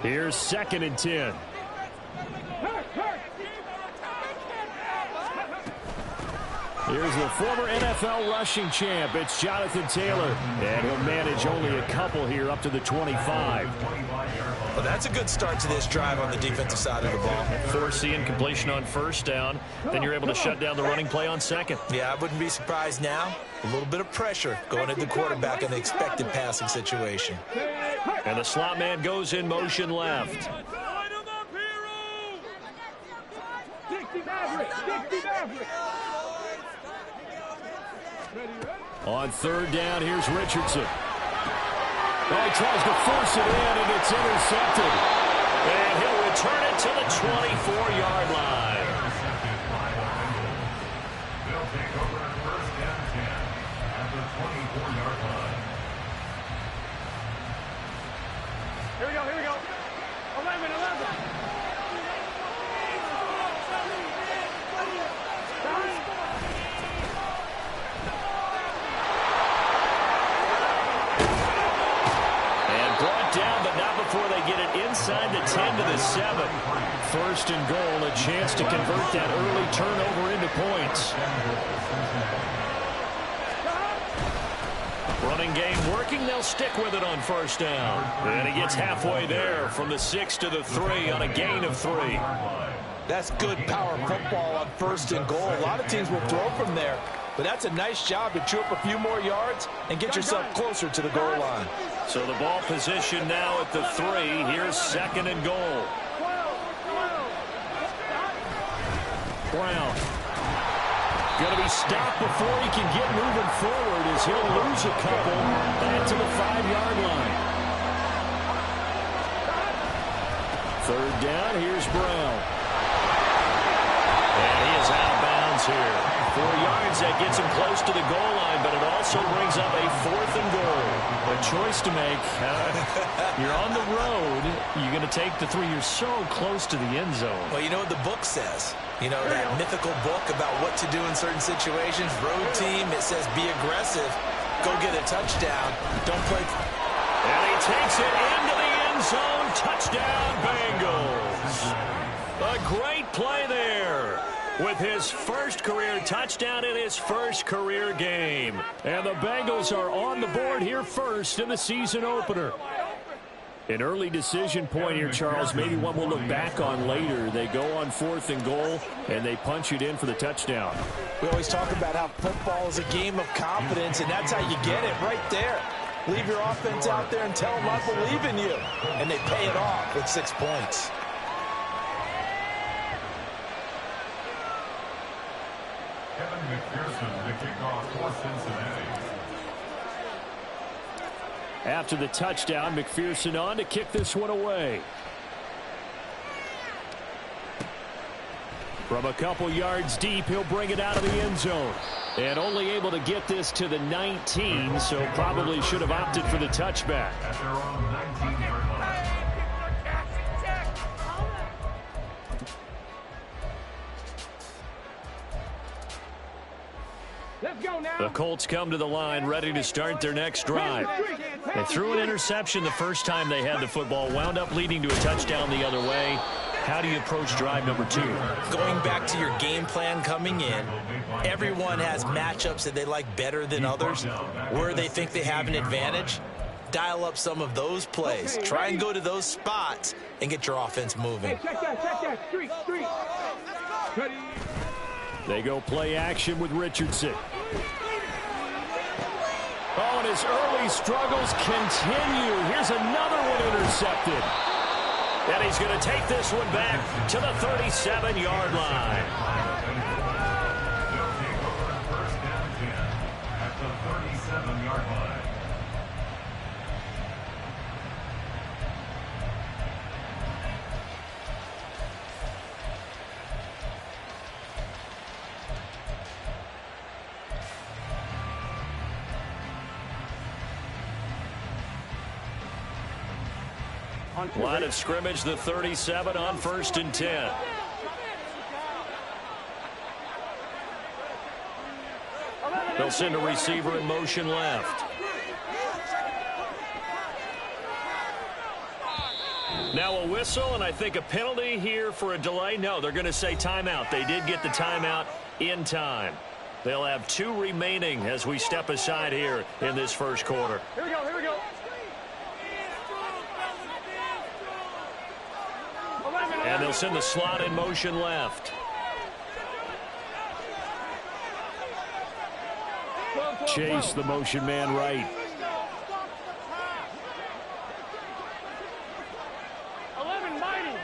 Here's 2nd and 10. Here's the former NFL rushing champ. It's Jonathan Taylor. And he'll manage only a couple here up to the 25. Well, that's a good start to this drive on the defensive side of the ball. Force the incompletion on 1st down. Then you're able to shut down the running play on 2nd. Yeah, I wouldn't be surprised now. A little bit of pressure going at the quarterback in the expected passing situation. And the slot man goes in motion left. On 3rd down, here's Richardson. Oh, he tries to force it in, and it's intercepted. And he'll return it to the 24-yard line. They'll take over at 1st and 10 at the 24-yard line. Here we go, here we go. 11. Down, but not before they get it inside the 10 to the 7. 1st and goal, a chance to convert that early turnover into points. Running game working, they'll stick with it on 1st down. And he gets halfway there from the 6 to the 3 on a gain of 3. That's good power football on 1st and goal. A lot of teams will throw from there, but that's a nice job to chew up a few more yards and get yourself closer to the goal line. So the ball position now at the 3. Here's 2nd and goal. Brown. Going to be stopped before he can get moving forward as he'll lose a couple back to the 5-yard line. 3rd down, here's Brown. And he is out of bounds here. 4 yards, that gets him close to the goal line, but it also brings up a 4th and goal. A choice to make. You're on the road. You're going to take the 3. You're so close to the end zone. Well, you know what the book says. You know, that mythical book about what to do in certain situations. Road team, it says be aggressive. Go get a touchdown. Don't play. And he takes it into the end zone. Touchdown, Bengals. A great play there. With his first career touchdown in his first career game. And the Bengals are on the board here first in the season opener. An early decision point here, Charles. Maybe one we'll look back on later. They go on 4th and goal, and they punch it in for the touchdown. We always talk about how football is a game of confidence, and that's how you get it right there. Leave your offense out there and tell them I believe in you. And they pay it off with 6 points. McPherson to kick off for Cincinnati. After the touchdown, McPherson on to kick this one away. From a couple yards deep, he'll bring it out of the end zone. And only able to get this to the 19, so probably should have opted for the touchback. At their own 19-yard line. The Colts come to the line ready to start their next drive. They threw an interception the first time they had the football, wound up leading to a touchdown the other way. How do you approach drive number 2? Going back to your game plan coming in, everyone has matchups that they like better than others, where they think they have an advantage. Dial up some of those plays. Try and go to those spots and get your offense moving. Check that. Street. They go play action with Richardson. Oh, and his early struggles continue. Here's another one intercepted. And he's going to take this one back to the 37-yard line. They'll take over at 1st and 10 at the 37-yard line. Line of scrimmage, the 37 on 1st and 10. They'll send a receiver in motion left. Now a whistle, and I think a penalty here for a delay. No, they're going to say timeout. They did get the timeout in time. They'll have 2 remaining as we step aside here in this first quarter. Here we go, here we go. And they'll send the slot in motion left. Chase the motion man right. 11-90.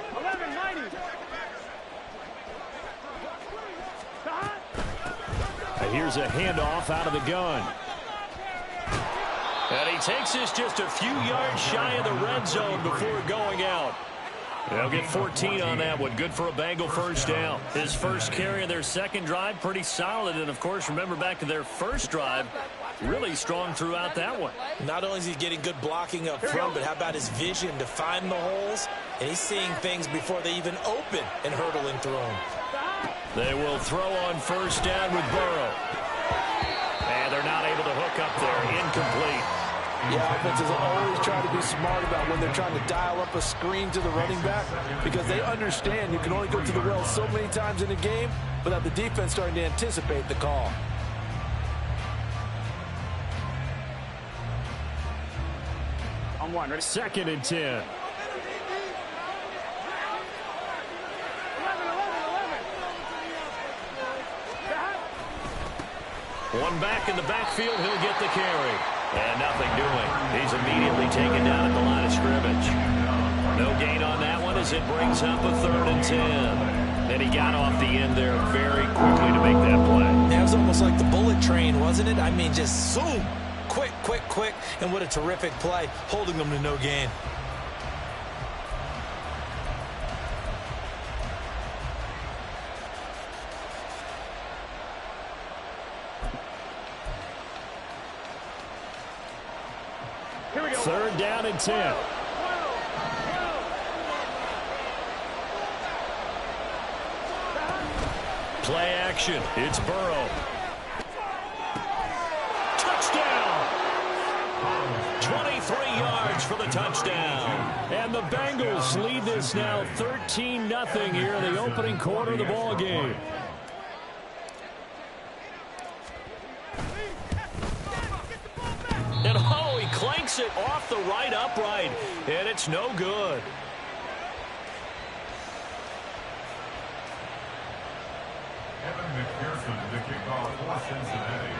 Here's a handoff out of the gun. And he takes this just a few yards shy of the red zone before going out. They'll get 14 on that one. Good for a Bengal first down. His first carry of their second drive, pretty solid. And, of course, remember back to their first drive, really strong throughout that one. Not only is he getting good blocking up front, but how about his vision to find the holes? And he's seeing things before they even open and hurdling through them. They will throw on first down with Burrow. And they're not able to hook up there. Incomplete. Yeah, offenses always try to be smart about when they're trying to dial up a screen to the running back because they understand you can only go to the well so many times in a game without the defense starting to anticipate the call. On one, ready? 2nd and 10. 11. One back in the backfield, he'll get the carry. And nothing doing. He's immediately taken down at the line of scrimmage. No gain on that one as it brings up a 3rd and 10. And he got off the end there very quickly to make that play. That was almost like the bullet train, wasn't it? I mean, just zoom. Quick. And what a terrific play, holding them to no gain. Here we go. 3rd down and 10. Play action. It's Burrow. Touchdown! 23 yards for the touchdown. And the Bengals lead this now 13-0 here in the opening quarter of the ball game. And oh, he clanks it off the right upright, and it's no good. Evan McPherson, the kickoff for Cincinnati.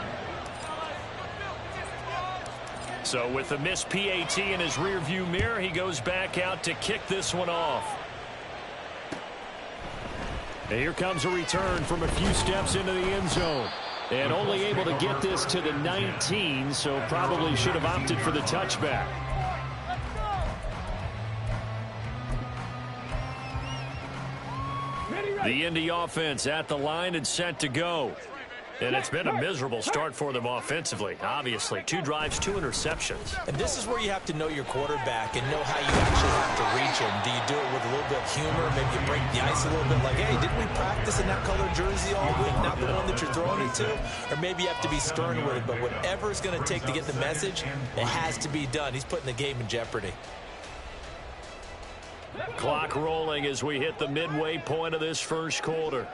So with the missed PAT in his rearview mirror, he goes back out to kick this one off. And here comes a return from a few steps into the end zone. And only able to get this to the 19, so probably should have opted for the touchback. The Indy offense at the line and set to go. And it's been a miserable start for them offensively. Obviously, 2 drives, 2 interceptions. And this is where you have to know your quarterback and know how you actually have to reach him. Do you do it with a little bit of humor? Maybe you break the ice a little bit like, hey, didn't we practice in that colored jersey all week, not the one that you're throwing it to? Or maybe you have to be stern with it. But whatever it's going to take to get the message, it has to be done. He's putting the game in jeopardy. Clock rolling as we hit the midway point of this first quarter.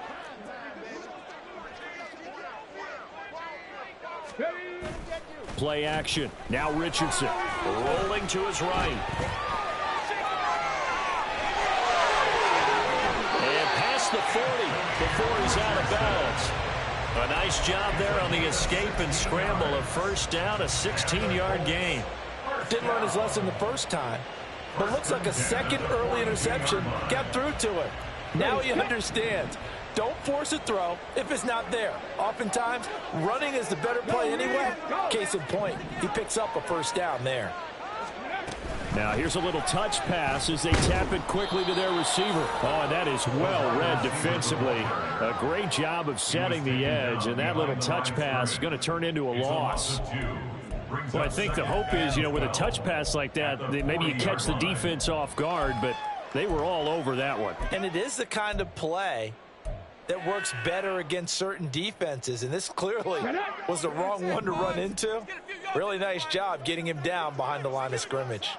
Play action. Now Richardson rolling to his right. And past the 40 before he's out of bounds. A nice job there on the escape and scramble. A first down, a 16-yard gain. Didn't learn his lesson the first time, but looks like a second early interception got through to him. Now he understands. Don't force a throw if it's not there. Oftentimes, running is the better play anyway. Case in point, he picks up a first down there. Now here's a little touch pass as they tap it quickly to their receiver. Oh, and that is well read defensively. A great job of setting the edge, and that little touch pass is going to turn into a loss. Well, I think the hope is, with a touch pass like that, maybe you catch the defense off guard, but they were all over that one. And it is the kind of play that works better against certain defenses, and this clearly was the wrong one to run into. Really nice job getting him down behind the line of scrimmage.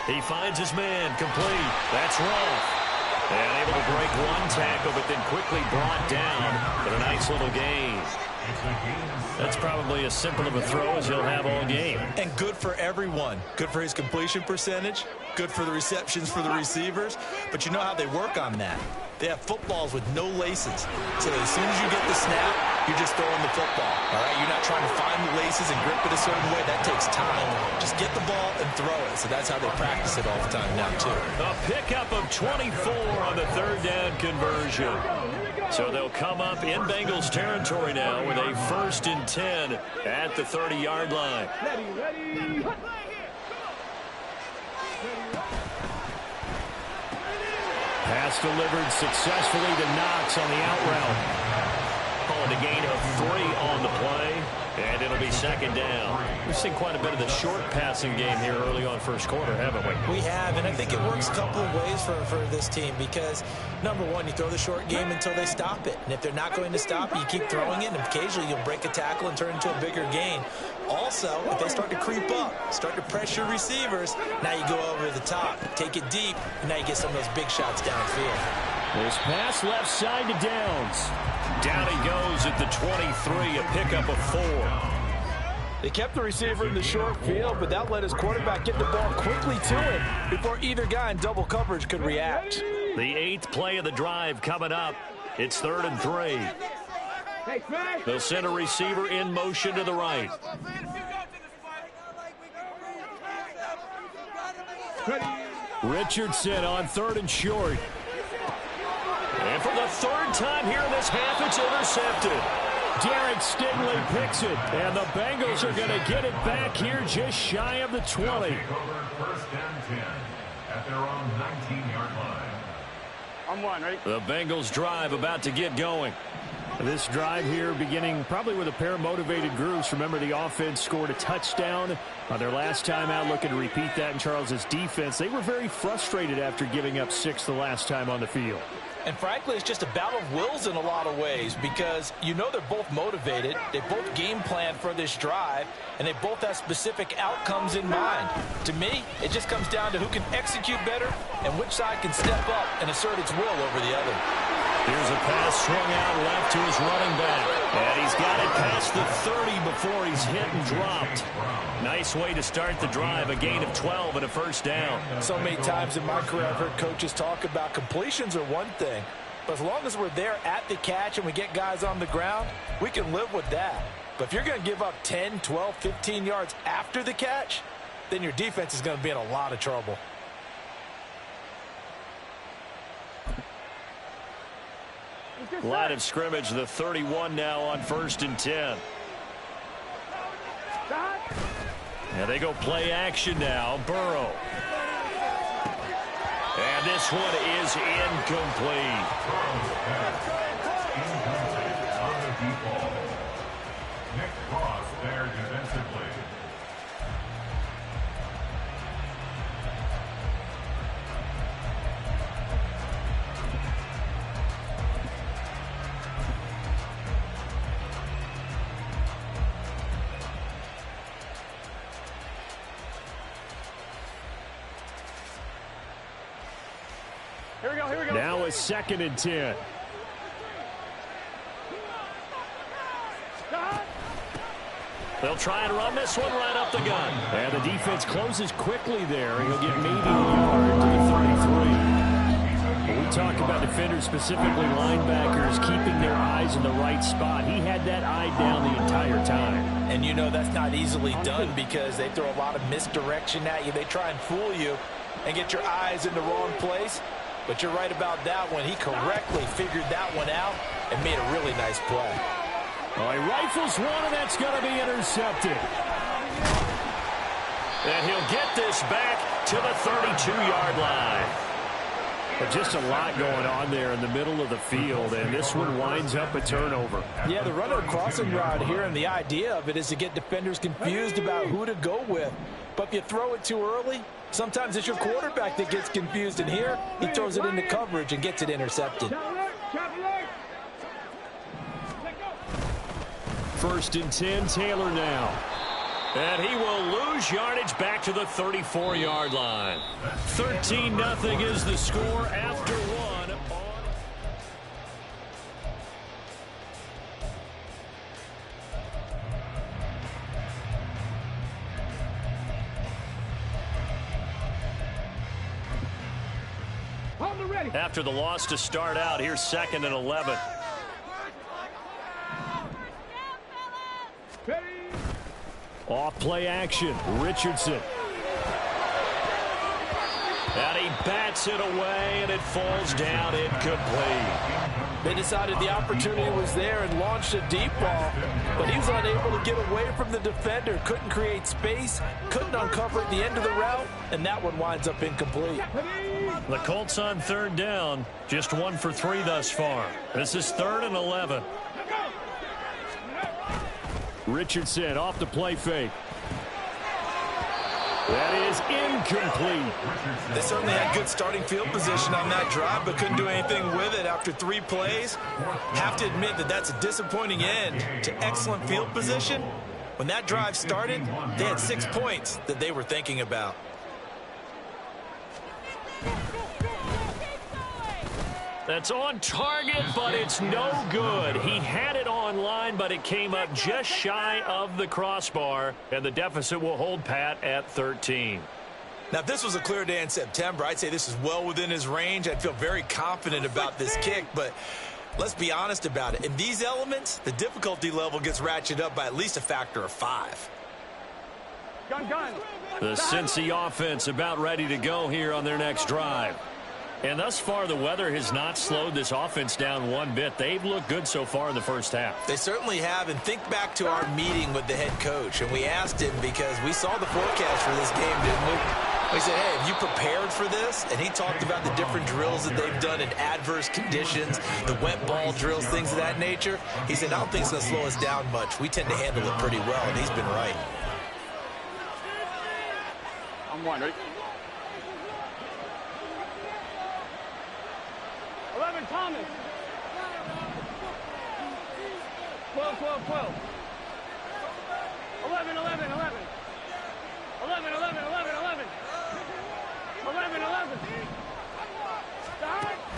He finds his man, complete. That's rough. And able to break one tackle, but then quickly brought down. But a nice little gain. That's probably as simple of a throw as he'll have all game. And good for everyone. Good for his completion percentage. Good for the receptions for the receivers. But you know how they work on that. They have footballs with no laces. So as soon as you get the snap, you're just throwing the football. All right? You're not trying to find the laces and grip it a certain way. That takes time. Just get the ball and throw it. So that's how they practice it all the time now, too. A pickup of 24 on the third down conversion. So they'll come up in Bengals territory now with a 1st and 10 at the 30-yard line. Pass delivered successfully to Knox on the out route. Calling a gain of 3 on the play, and it'll be 2nd down. We've seen quite a bit of the short passing game here early on first quarter, haven't we? We have, and I think it works a couple of ways for this team because, number one, you throw the short game until they stop it. And if they're not going to stop it, you keep throwing it, and occasionally you'll break a tackle and turn into a bigger gain. Also, if they start to creep up, start to pressure receivers, now you go over the top, take it deep, and now you get some of those big shots downfield. This pass left side to Downs. Down he goes at the 23, a pickup of 4. They kept the receiver in the short field, but that let his quarterback get the ball quickly to him before either guy in double coverage could react. The 8th play of the drive coming up. It's 3rd and 3. They'll send a receiver in motion to the right. Richardson on 3rd and short. And for the 3rd time here in this half, it's intercepted. Derek Stingley picks it, and the Bengals are going to get it back here just shy of the 20. 1st and 10 at their own 19-yard line. I'm one, ready? The Bengals drive about to get going. This drive here beginning probably with a pair of motivated groups. Remember, the offense scored a touchdown on their last time out, looking to repeat that in Charles's defense. They were very frustrated after giving up 6 the last time on the field. And frankly, it's just a battle of wills in a lot of ways because you know they're both motivated. They both game plan for this drive, and they both have specific outcomes in mind. To me, it just comes down to who can execute better and which side can step up and assert its will over the other. Here's a pass swung out left to his running back. And he's got it past the 30 before he's hit and dropped. Nice way to start the drive, a gain of 12 and a 1st down. So many times in my career, I've heard coaches talk about completions are one thing. But as long as we're there at the catch and we get guys on the ground, we can live with that. But if you're going to give up 10, 12, 15 yards after the catch, then your defense is going to be in a lot of trouble. Line of scrimmage, the 31 now on 1st and 10. And they go play action now. Burrow. And this one is incomplete. On the deep ball. Nick Cross there defensively. Here we go. Now a 2nd and 10. They'll try and run this one right up the gun. And the defense closes quickly there. He'll get maybe a yard to the 33. When we talk about defenders, specifically linebackers, keeping their eyes in the right spot, he had that eye down the entire time. And you know that's not easily done because they throw a lot of misdirection at you. They try and fool you and get your eyes in the wrong place. But you're right about that one. He correctly figured that one out and made a really nice play. Oh, he rifles one, and that's going to be intercepted. And he'll get this back to the 32-yard line. But just a lot going on there in the middle of the field, and this one winds up a turnover. Yeah, they're running a crossing route here, and the idea of it is to get defenders confused about who to go with. But if you throw it too early, sometimes it's your quarterback that gets confused, and here he throws it into coverage and gets it intercepted. 1st and 10, Taylor now. And he will lose yardage back to the 34-yard line. 13-0 is the score after one. After the loss to start out, here's 2nd and 11. Off play action, Richardson. And he bats it away, and it falls down incomplete. They decided the opportunity was there and launched a deep ball, but he was unable to get away from the defender, couldn't create space, couldn't uncover at the end of the route, and that one winds up incomplete. The Colts on 3rd down, just 1 for 3 thus far. This is 3rd and 11. Richardson off the play fake. That is incomplete. They certainly had good starting field position on that drive, but couldn't do anything with it after 3 plays. Have to admit that that's a disappointing end to excellent field position. When that drive started, they had 6 points that they were thinking about. That's on target, but it's no good. He had it on line, but it came up just shy of the crossbar, and the deficit will hold pat at 13. Now, if this was a clear day in September, I'd say this is well within his range. I'd feel very confident about this kick, but let's be honest about it. In these elements, the difficulty level gets ratcheted up by at least a factor of 5. The Cincy offense about ready to go here on their next drive. And thus far, the weather has not slowed this offense down one bit. They've looked good so far in the first half. They certainly have. And think back to our meeting with the head coach. And we asked him because we saw the forecast for this game, didn't we? We said, hey, have you prepared for this? And he talked about the different drills that they've done in adverse conditions, the wet ball drills, things of that nature. He said, I don't think it's going to slow us down much. We tend to handle it pretty well, and he's been right. I'm one, ready? 11, Thomas. 12, 12, 12. 11, 11, 11. 11, 11, 11, 11. 11, 11.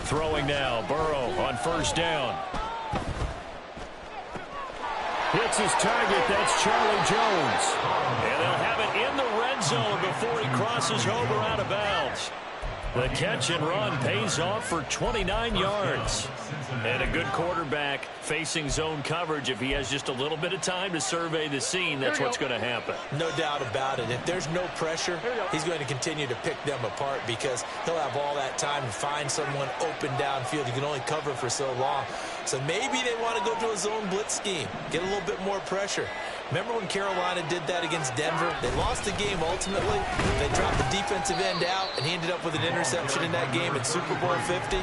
Throwing now, Burrow on 1st down. Hits his target, that's Charlie Jones. And they'll have it in the red zone before he crosses over out of bounds. The catch and run pays off for 29 yards. And a good quarterback facing zone coverage. If he has just a little bit of time to survey the scene, that's what's going to happen. No doubt about it. If there's no pressure, he's going to continue to pick them apart because he'll have all that time to find someone open downfield. You can only cover for so long. So maybe they want to go to a zone blitz scheme, get a little bit more pressure. Remember when Carolina did that against Denver? They lost the game ultimately. They dropped the defensive end out, and he ended up with an interception in that game in Super Bowl 50.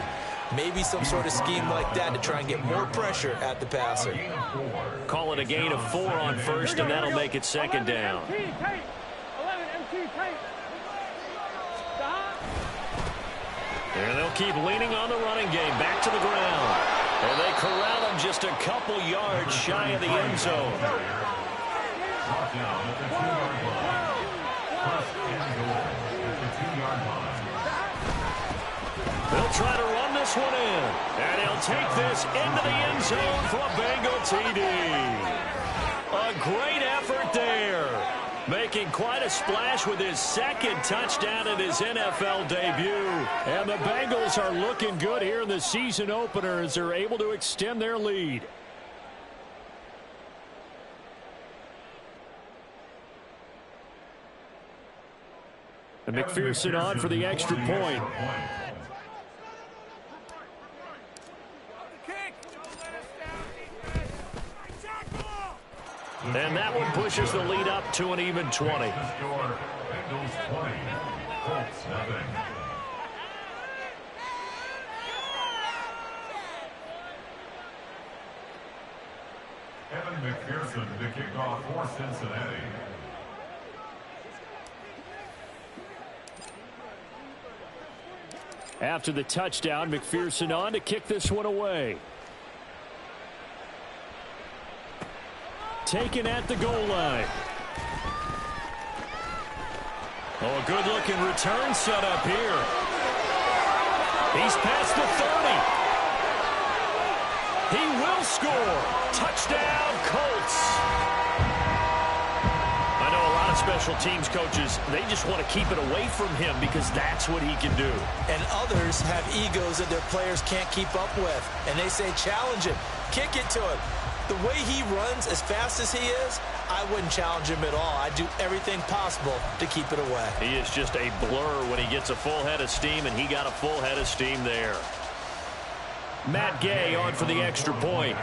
Maybe some sort of scheme like that to try and get more pressure at the passer. Call it a gain of 4 on 1st, and that'll make it 2nd down. And they'll keep leaning on the running game. Back to the ground. And they corral him just a couple yards shy of the end zone. They'll try to run this one in. And he'll take this into the end zone for a Bengal TD. A great effort there. Making quite a splash with his 2nd touchdown in his NFL debut. And the Bengals are looking good here in the season opener as they're able to extend their lead. And McPherson on for the extra point. And that one pushes the lead up to an even 20. Bengals 20, Colts 0. Evan McPherson to kick off for Cincinnati. After the touchdown, McPherson on to kick this one away. Taken at the goal line. Oh, a good-looking return set up here. He's past the 30. He will score. Touchdown, Colts. I know a lot of special teams coaches, they just want to keep it away from him because that's what he can do. And others have egos that their players can't keep up with. And they say, challenge him, kick it to him. The way he runs as fast as he is, I wouldn't challenge him at all. I'd do everything possible to keep it away. He is just a blur when he gets a full head of steam, and he got a full head of steam there. Matt Gay on for the extra point.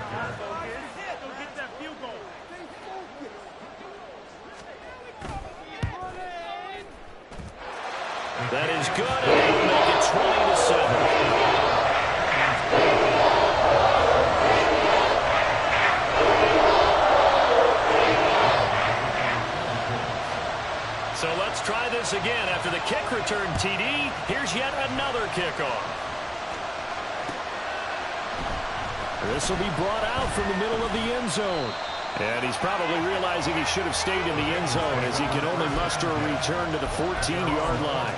That is good, and they will make it 20-7. So let's try this again. After the kick return TD, here's yet another kickoff. This will be brought out from the middle of the end zone. And he's probably realizing he should have stayed in the end zone as he can only muster a return to the 14-yard line.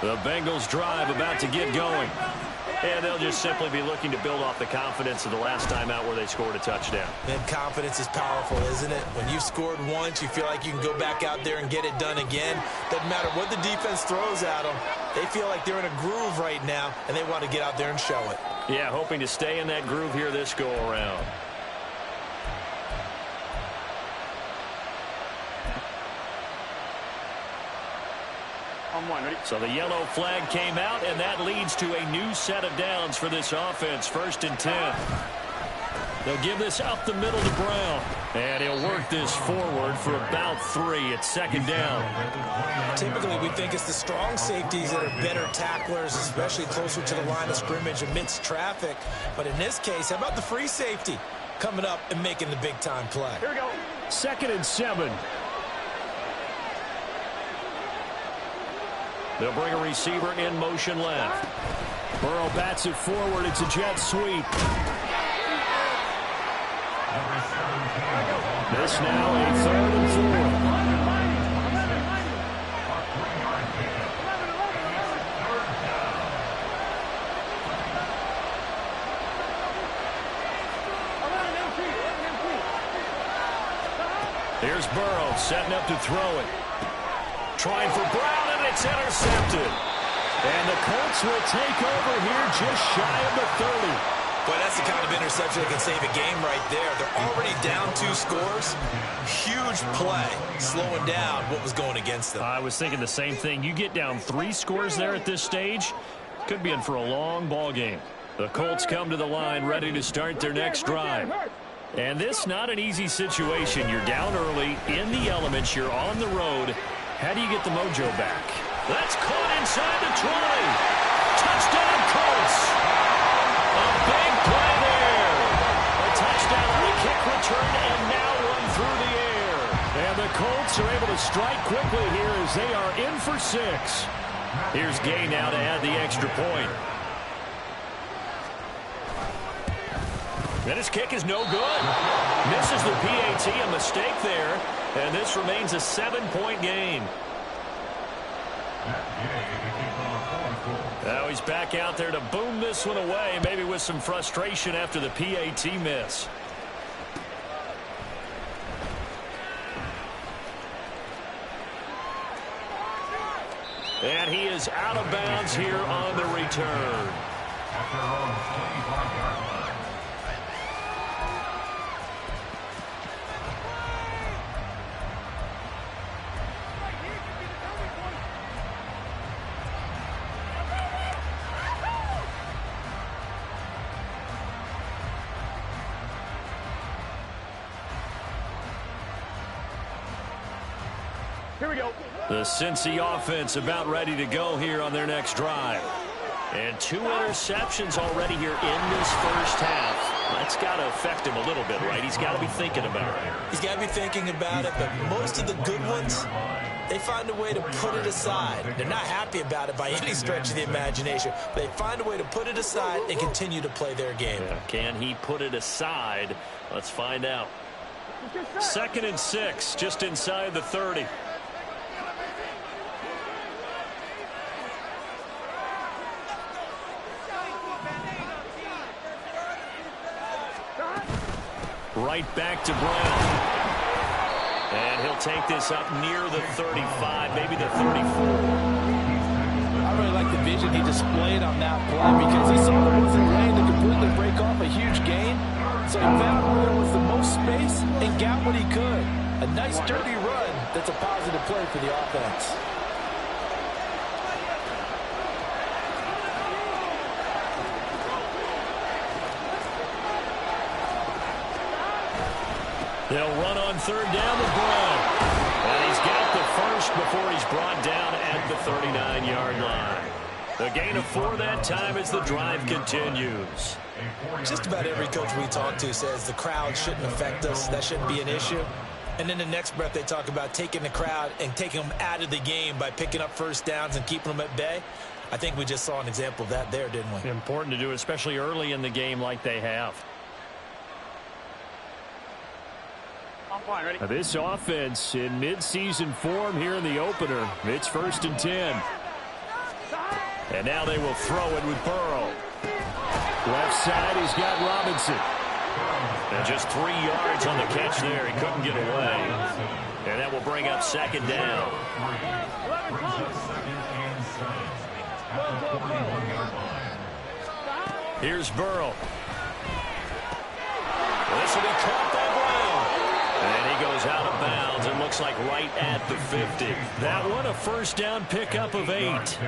The Bengals drive about to get going. And they'll just simply be looking to build off the confidence of the last time out where they scored a touchdown. And confidence is powerful, isn't it? When you've scored once, you feel like you can go back out there and get it done again. Doesn't matter what the defense throws at them. They feel like they're in a groove right now, and they want to get out there and show it. Yeah, hoping to stay in that groove here this go-around. So the yellow flag came out, and that leads to a new set of downs for this offense. 1st and 10. They'll give this up the middle to Brown. And he'll work this forward for about 3. It's 2nd down. Typically, we think it's the strong safeties that are better tacklers, especially closer to the line of scrimmage amidst traffic. But in this case, how about the free safety coming up and making the big-time play? Here we go. 2nd and 7. They'll bring a receiver in motion left. Burrow bats it forward. It's a jet sweep. This now a 3rd and 4. Here's Burrow setting up to throw it. Trying for Brown, and it's intercepted. And the Colts will take over here just shy of the 30. Boy, that's the kind of interception that can save a game right there. They're already down 2 scores. Huge play, slowing down what was going against them. I was thinking the same thing. You get down 3 scores there at this stage, could be in for a long ball game. The Colts come to the line ready to start their next drive. And this not an easy situation. You're down early, in the elements, you're on the road. How do you get the mojo back? That's caught inside the 20. Touchdown, Colts. A big play there. A touchdown on the kick return and now run through the air. And the Colts are able to strike quickly here as they are in for 6. Here's Gay now to add the extra point. And his kick is no good. Misses the PAT, a mistake there. And this remains a 7-point game. Now he's back out there to boom this one away, maybe with some frustration after the PAT miss. And he is out of bounds here on the return. Here we go. The Cincy offense about ready to go here on their next drive. And 2 interceptions already here in this first half. That's got to affect him a little bit, right? He's got to be thinking about it. He's got to be thinking about it, but most of the good ones they find a way to put it aside. They're not happy about it by any stretch of the imagination. They find a way to put it aside and continue to play their game. Yeah, can he put it aside? Let's find out. 2nd and 6, just inside the 30. Right back to Brown. And he'll take this up near the 35, maybe the 34. I really like the vision he displayed on that play because he saw there wasn't lane to completely break off a huge gain. So he found where there was the most space and got what he could. A nice dirty run that's a positive play for the offense. They'll run on 3rd down to Brown. And he's got the first before he's brought down at the 39-yard line. A gain of 4 that time as the drive continues. Just about every coach we talk to says the crowd shouldn't affect us. That shouldn't be an issue. And then the next breath they talk about taking the crowd and taking them out of the game by picking up first downs and keeping them at bay. I think we just saw an example of that there, didn't we? Important to do, especially early in the game like they have. Now this offense in midseason form here in the opener. It's 1st and 10. And now they will throw it with Burrow. Left side, he's got Robinson. And just 3 yards on the catch there. He couldn't get away. And that will bring up 2nd down. Here's Burrow. This will be caught by Brown. And he goes out of bounds. It looks like right at the 50. That one, a 1st down pickup of 8.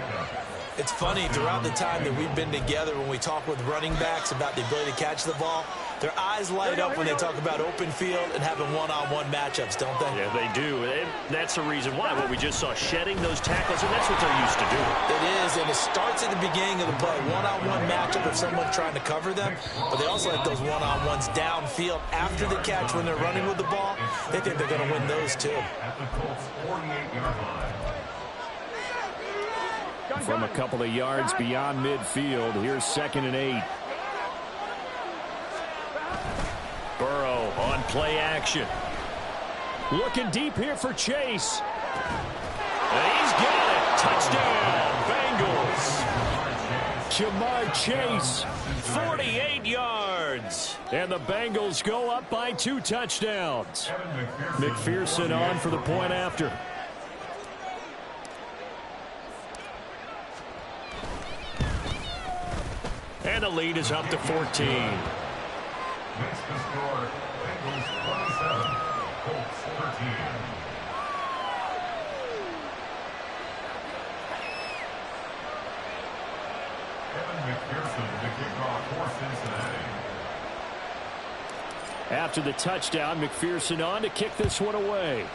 It's funny, throughout the time that we've been together, when we talk with running backs about the ability to catch the ball, their eyes light up when they talk about open field and having one-on-one matchups, don't they? Yeah, they do. And that's the reason why. What we just saw, shedding those tackles, and that's what they're used to doing. It is, and it starts at the beginning of the play. One-on-one matchup if someone's trying to cover them, but they also like those one-on-ones downfield after the catch when they're running with the ball. They think they're going to win those, too. At the Colts 48-yard line. From a couple of yards beyond midfield, here's 2nd and 8. Burrow on play action. Looking deep here for Chase. And he's got it. Touchdown, Bengals. Jamar Chase, 48 yards. And the Bengals go up by 2 touchdowns. McPherson on for the point after. And the lead is up to 14. Makes the score Bengals 27, Colts 13. Evan McPherson, the kickoff for Cincinnati. After the touchdown, McPherson on to kick this one away.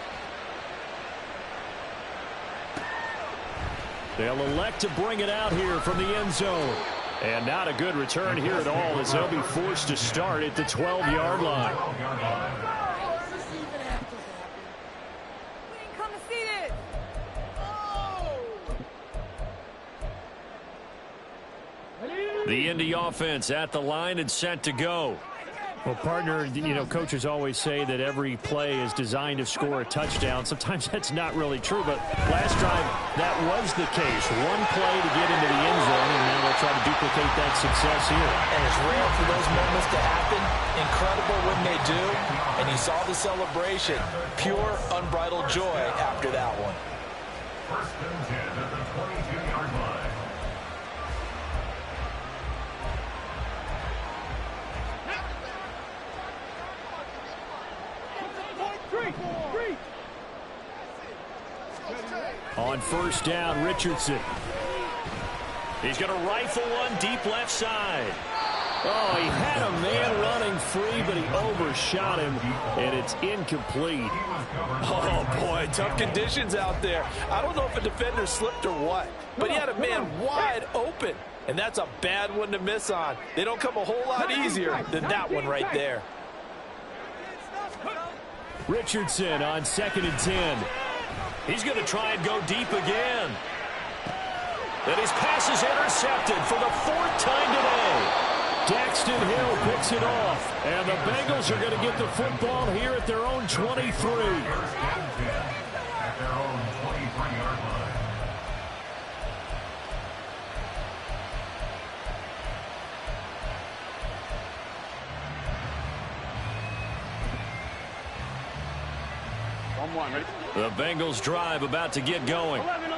They'll elect to bring it out here from the end zone. And not a good return here at all as they'll be forced to start at the 12-yard line. The Indy offense at the line and set to go. Well, partner, you know, coaches always say that every play is designed to score a touchdown. Sometimes that's not really true, but last drive, that was the case. One play to get into the end zone, and now they'll try to duplicate that success here. And it's rare for those moments to happen. Incredible when they do. And you saw the celebration. Pure, unbridled joy after that one. 1st and 10 at the 22-yard line. On 1st down, Richardson. He's going to rifle one deep left side. Oh, he had a man running free, but he overshot him, and it's incomplete. Oh, boy, tough conditions out there. I don't know if a defender slipped or what, but he had a man wide open, and that's a bad one to miss on. They don't come a whole lot easier than that one right there. Richardson on 2nd and 10. He's going to try and go deep again. And his pass is intercepted for the 4th time today. Daxton Hill picks it off. And the Bengals are going to get the football here at their own 23. At their own 23-yard line. Ready? The Bengals drive about to get going. 11.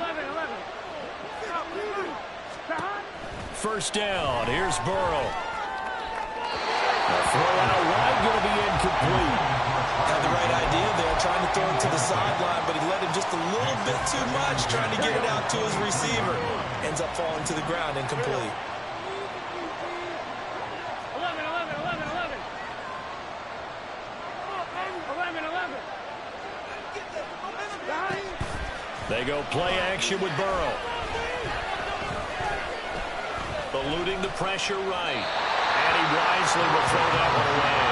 First down. Here's Burrow. The throw out wide going to be incomplete. Had the right idea there, trying to throw it to the sideline, but he let him just a little bit too much, trying to get it out to his receiver. Ends up falling to the ground, incomplete. 11. They go play action with Burrow. Eluding the pressure right. And he wisely will throw that one away.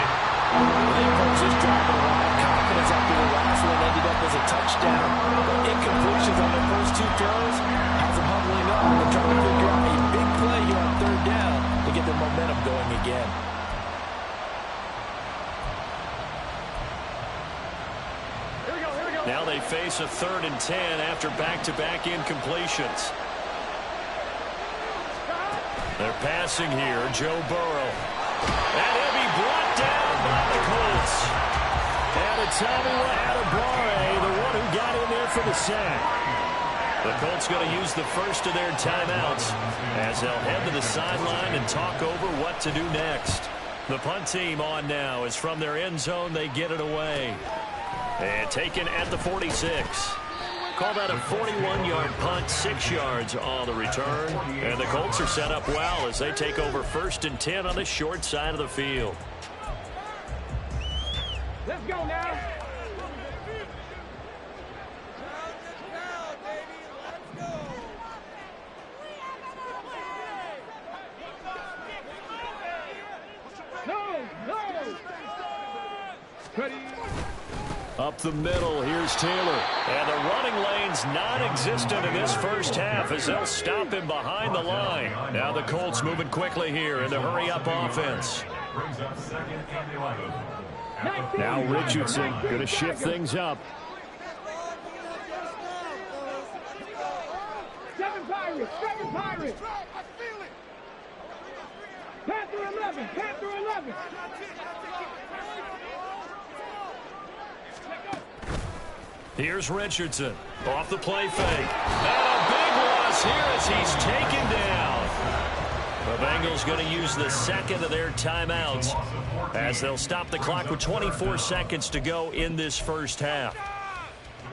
They approach this drive with a lot of confidence after the last one ended up as a touchdown. But incompletions on their first 2 throws has them humbling up and trying to figure out a big play here on 3rd down to get their momentum going again. Now they face a 3rd and 10 after back-to-back incompletions. They're passing here, Joe Burrow. And he'll be brought down by the Colts. And it's Tommy Adebawore, the one who got in there for the sack. The Colts going to use the first of their timeouts as they'll head to the sideline and talk over what to do next. The punt team on now is from their end zone. They get it away. And taken at the 46. Call that a 41-yard punt, 6 yards on the return. And the Colts are set up well as they take over 1st and 10 on the short side of the field. Let's go now. No. Ready. Up the middle, here's Taylor. And the running lane's non-existent in this first half as they'll stop him behind the line. Now the Colts moving quickly here in the hurry-up offense. Brings up 2nd and 11. Now Richardson going to shift things up. 7 Pirates. Panther 11. Here's Richardson off the play fake. And a big loss here as he's taken down. The Bengals going to use the 2nd of their timeouts as they'll stop the clock with 24 seconds to go in this first half.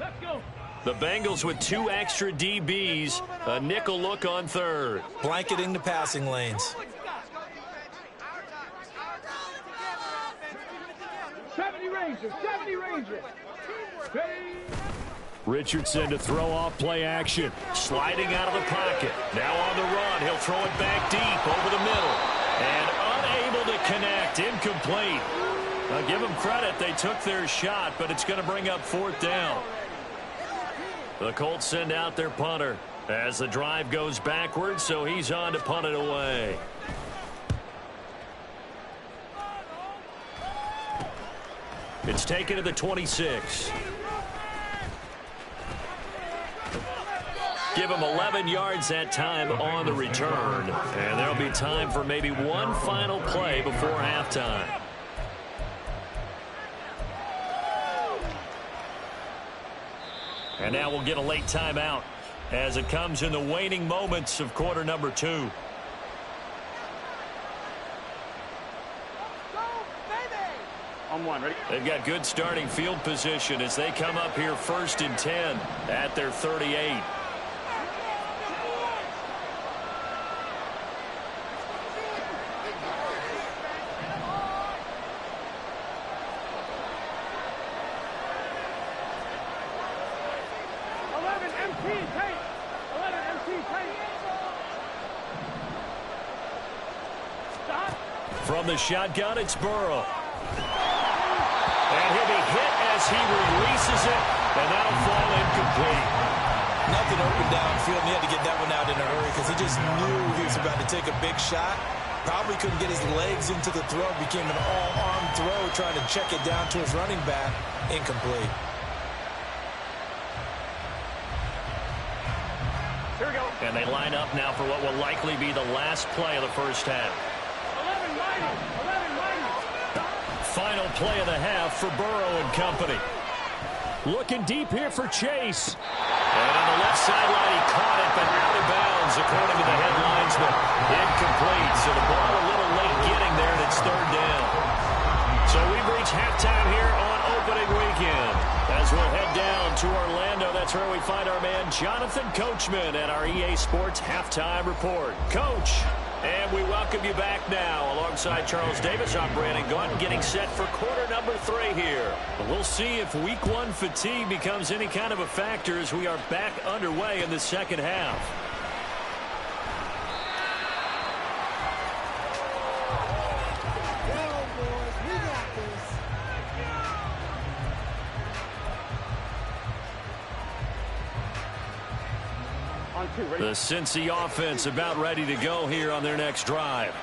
Let's go. The Bengals with 2 extra DBs, a nickel look on 3rd. Blanketing the passing lanes. 70 Rangers. Richardson to throw off play action. Sliding out of the pocket. Now on the run. He'll throw it back deep over the middle. And unable to connect. Incomplete. Now give them credit. They took their shot, but it's going to bring up 4th down. The Colts send out their punter as the drive goes backwards, so he's on to punt it away. It's taken to the 26. Give him 11 yards that time on the return. And there'll be time for maybe one final play before halftime. And now we'll get a late timeout as it comes in the waning moments of quarter number 2. On 1, ready? They've got good starting field position as they come up here 1st and 10 at their 38. From the shotgun, it's Burrow. And he'll be hit as he releases it. And that'll fall incomplete. Nothing open downfield, and he had to get that one out in a hurry because he just knew he was about to take a big shot. Probably couldn't get his legs into the throw. Became an all-arm throw trying to check it down to his running back. Incomplete. Here we go. And they line up now for what will likely be the last play of the first half. 11 mighty. 11 mighty. Final play of the half for Burrow and company. Looking deep here for Chase. And on the left sideline, he caught it, but out of bounds, according to the headlinesman. Incomplete, so the ball a little late getting there, and it's third down. So we've reached halftime here on opening weekend. As we'll head down to Orlando, that's where we find our man Jonathan Coachman at our EA Sports Halftime Report. Coach, and we welcome you back now. Alongside Charles Davis, I'm Brandon Gaudin, getting set for quarter number 3 here. We'll see if week 1 fatigue becomes any kind of a factor as we are back underway in the second half. The Cincy offense about ready to go here on their next drive.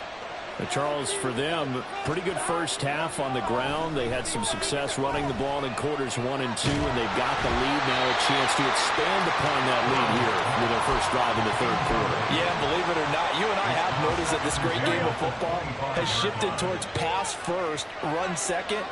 Charles, for them, pretty good first half on the ground. They had some success running the ball in quarters 1 and 2, and they've got the lead now, a chance to expand upon that lead here with their first drive in the third quarter. Yeah, believe it or not, you and I have noticed that this great game of football has shifted towards pass first, run second.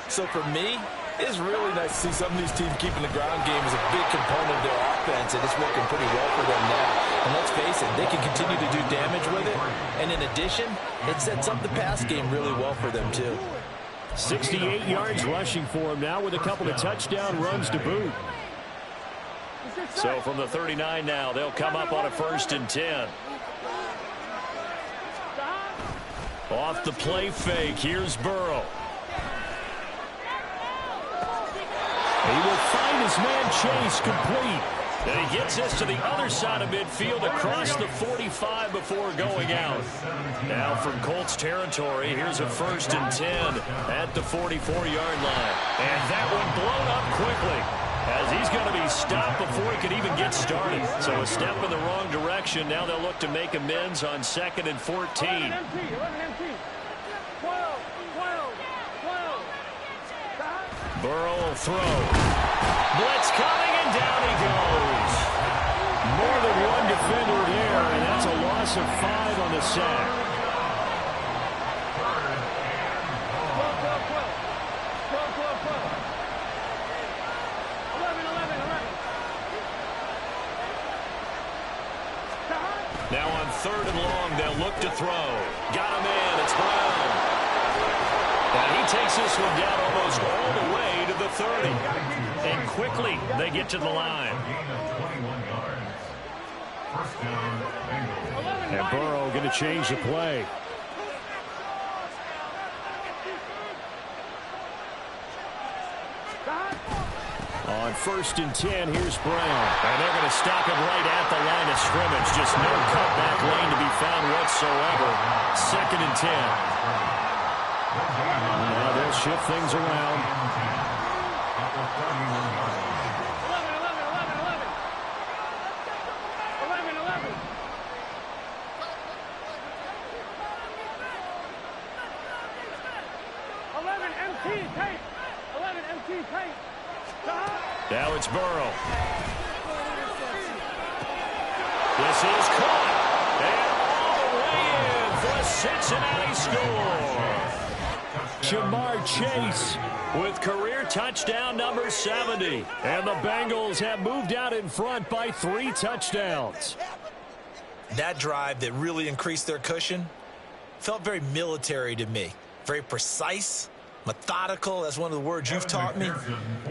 So for me, it's really nice to see some of these teams keeping the ground game as a big component of their offense, and it's working pretty well for them now. And let's face it, they can continue to do damage with it. And in addition, it sets up the pass game really well for them, too. 68 yards rushing for him now with a couple of touchdown runs to boot. So from the 39 now, they'll come up on a 1st and 10. Off the play fake, here's Burrow. He will find his man Chase complete. And he gets this to the other side of midfield across the 45 before going out. Now from Colts territory, here's a 1st and 10 at the 44-yard line. And that one blown up quickly as he's going to be stopped before he could even get started. So a step in the wrong direction. Now they'll look to make amends on 2nd and 14. 11 empty. 11 empty. 12. 12. 12. Burrow will throw. Blitz coming, and down he goes. More than one defender there, and that's a loss of 5 on the sack. 12, 12, 12. 12, 12, 12. 11, 11, 11. Now on 3rd and long, they'll look to throw. Got him in. It's Brown. And he takes this one down almost all the way to the 30. And quickly, they get to the line. And Burrow going to change the play. On 1st and 10, here's Brown. And they're going to stop him right at the line of scrimmage. Just no cutback lane to be found whatsoever. 2nd and 10. Now they'll shift things around. 11, 11, 11, 11. 11, 11. 11 MT tape. 11 MT tape. Now it's Burrow. This is caught. And all the way in for a Cincinnati score. Jamar Chase with career touchdown number 70. And the Bengals have moved out in front by 3 touchdowns. That drive that really increased their cushion felt very military to me. Very precise, methodical. That's one of the words you've taught me.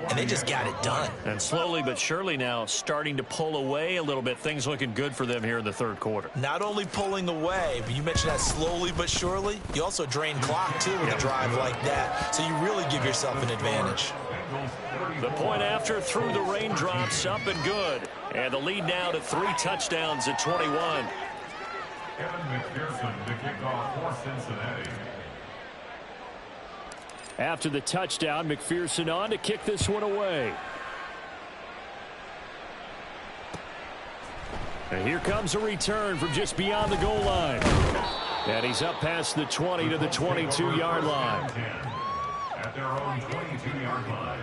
And they just got it done. And slowly but surely now starting to pull away a little bit. Things looking good for them here in the 3rd quarter. Not only pulling away, but you mentioned that slowly but surely. You also drain clock, too, with a drive like that. So you really give yourself an advantage. The point after through the raindrops, up and good. And the lead now to 3 touchdowns at 21. Kevin McPherson to kick off for Cincinnati. After the touchdown, McPherson on to kick this one away. And here comes a return from just beyond the goal line. And he's up past the 20 to the 22-yard line. At their own 22-yard line.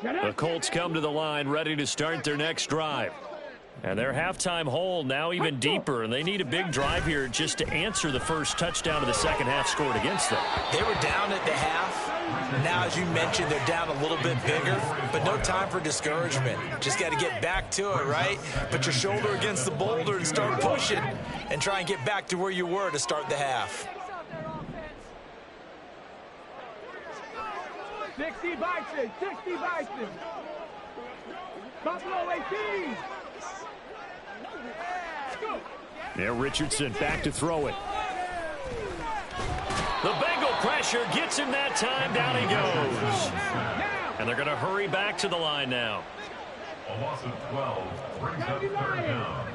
The Colts come to the line ready to start their next drive. And their halftime hole now even deeper, and they need a big drive here just to answer the first touchdown of the second half scored against them. They were down at the half. Now, as you mentioned, they're down a little bit bigger, but no time for discouragement. Just got to get back to it, right? Put your shoulder against the boulder and start pushing and try and get back to where you were to start the half. 60 Bison, 60 Bison. Buffalo 18. Yeah, Richardson back to throw it. The Bengal pressure gets him that time. Down he goes. And they're going to hurry back to the line now. A loss of 12 brings up third down.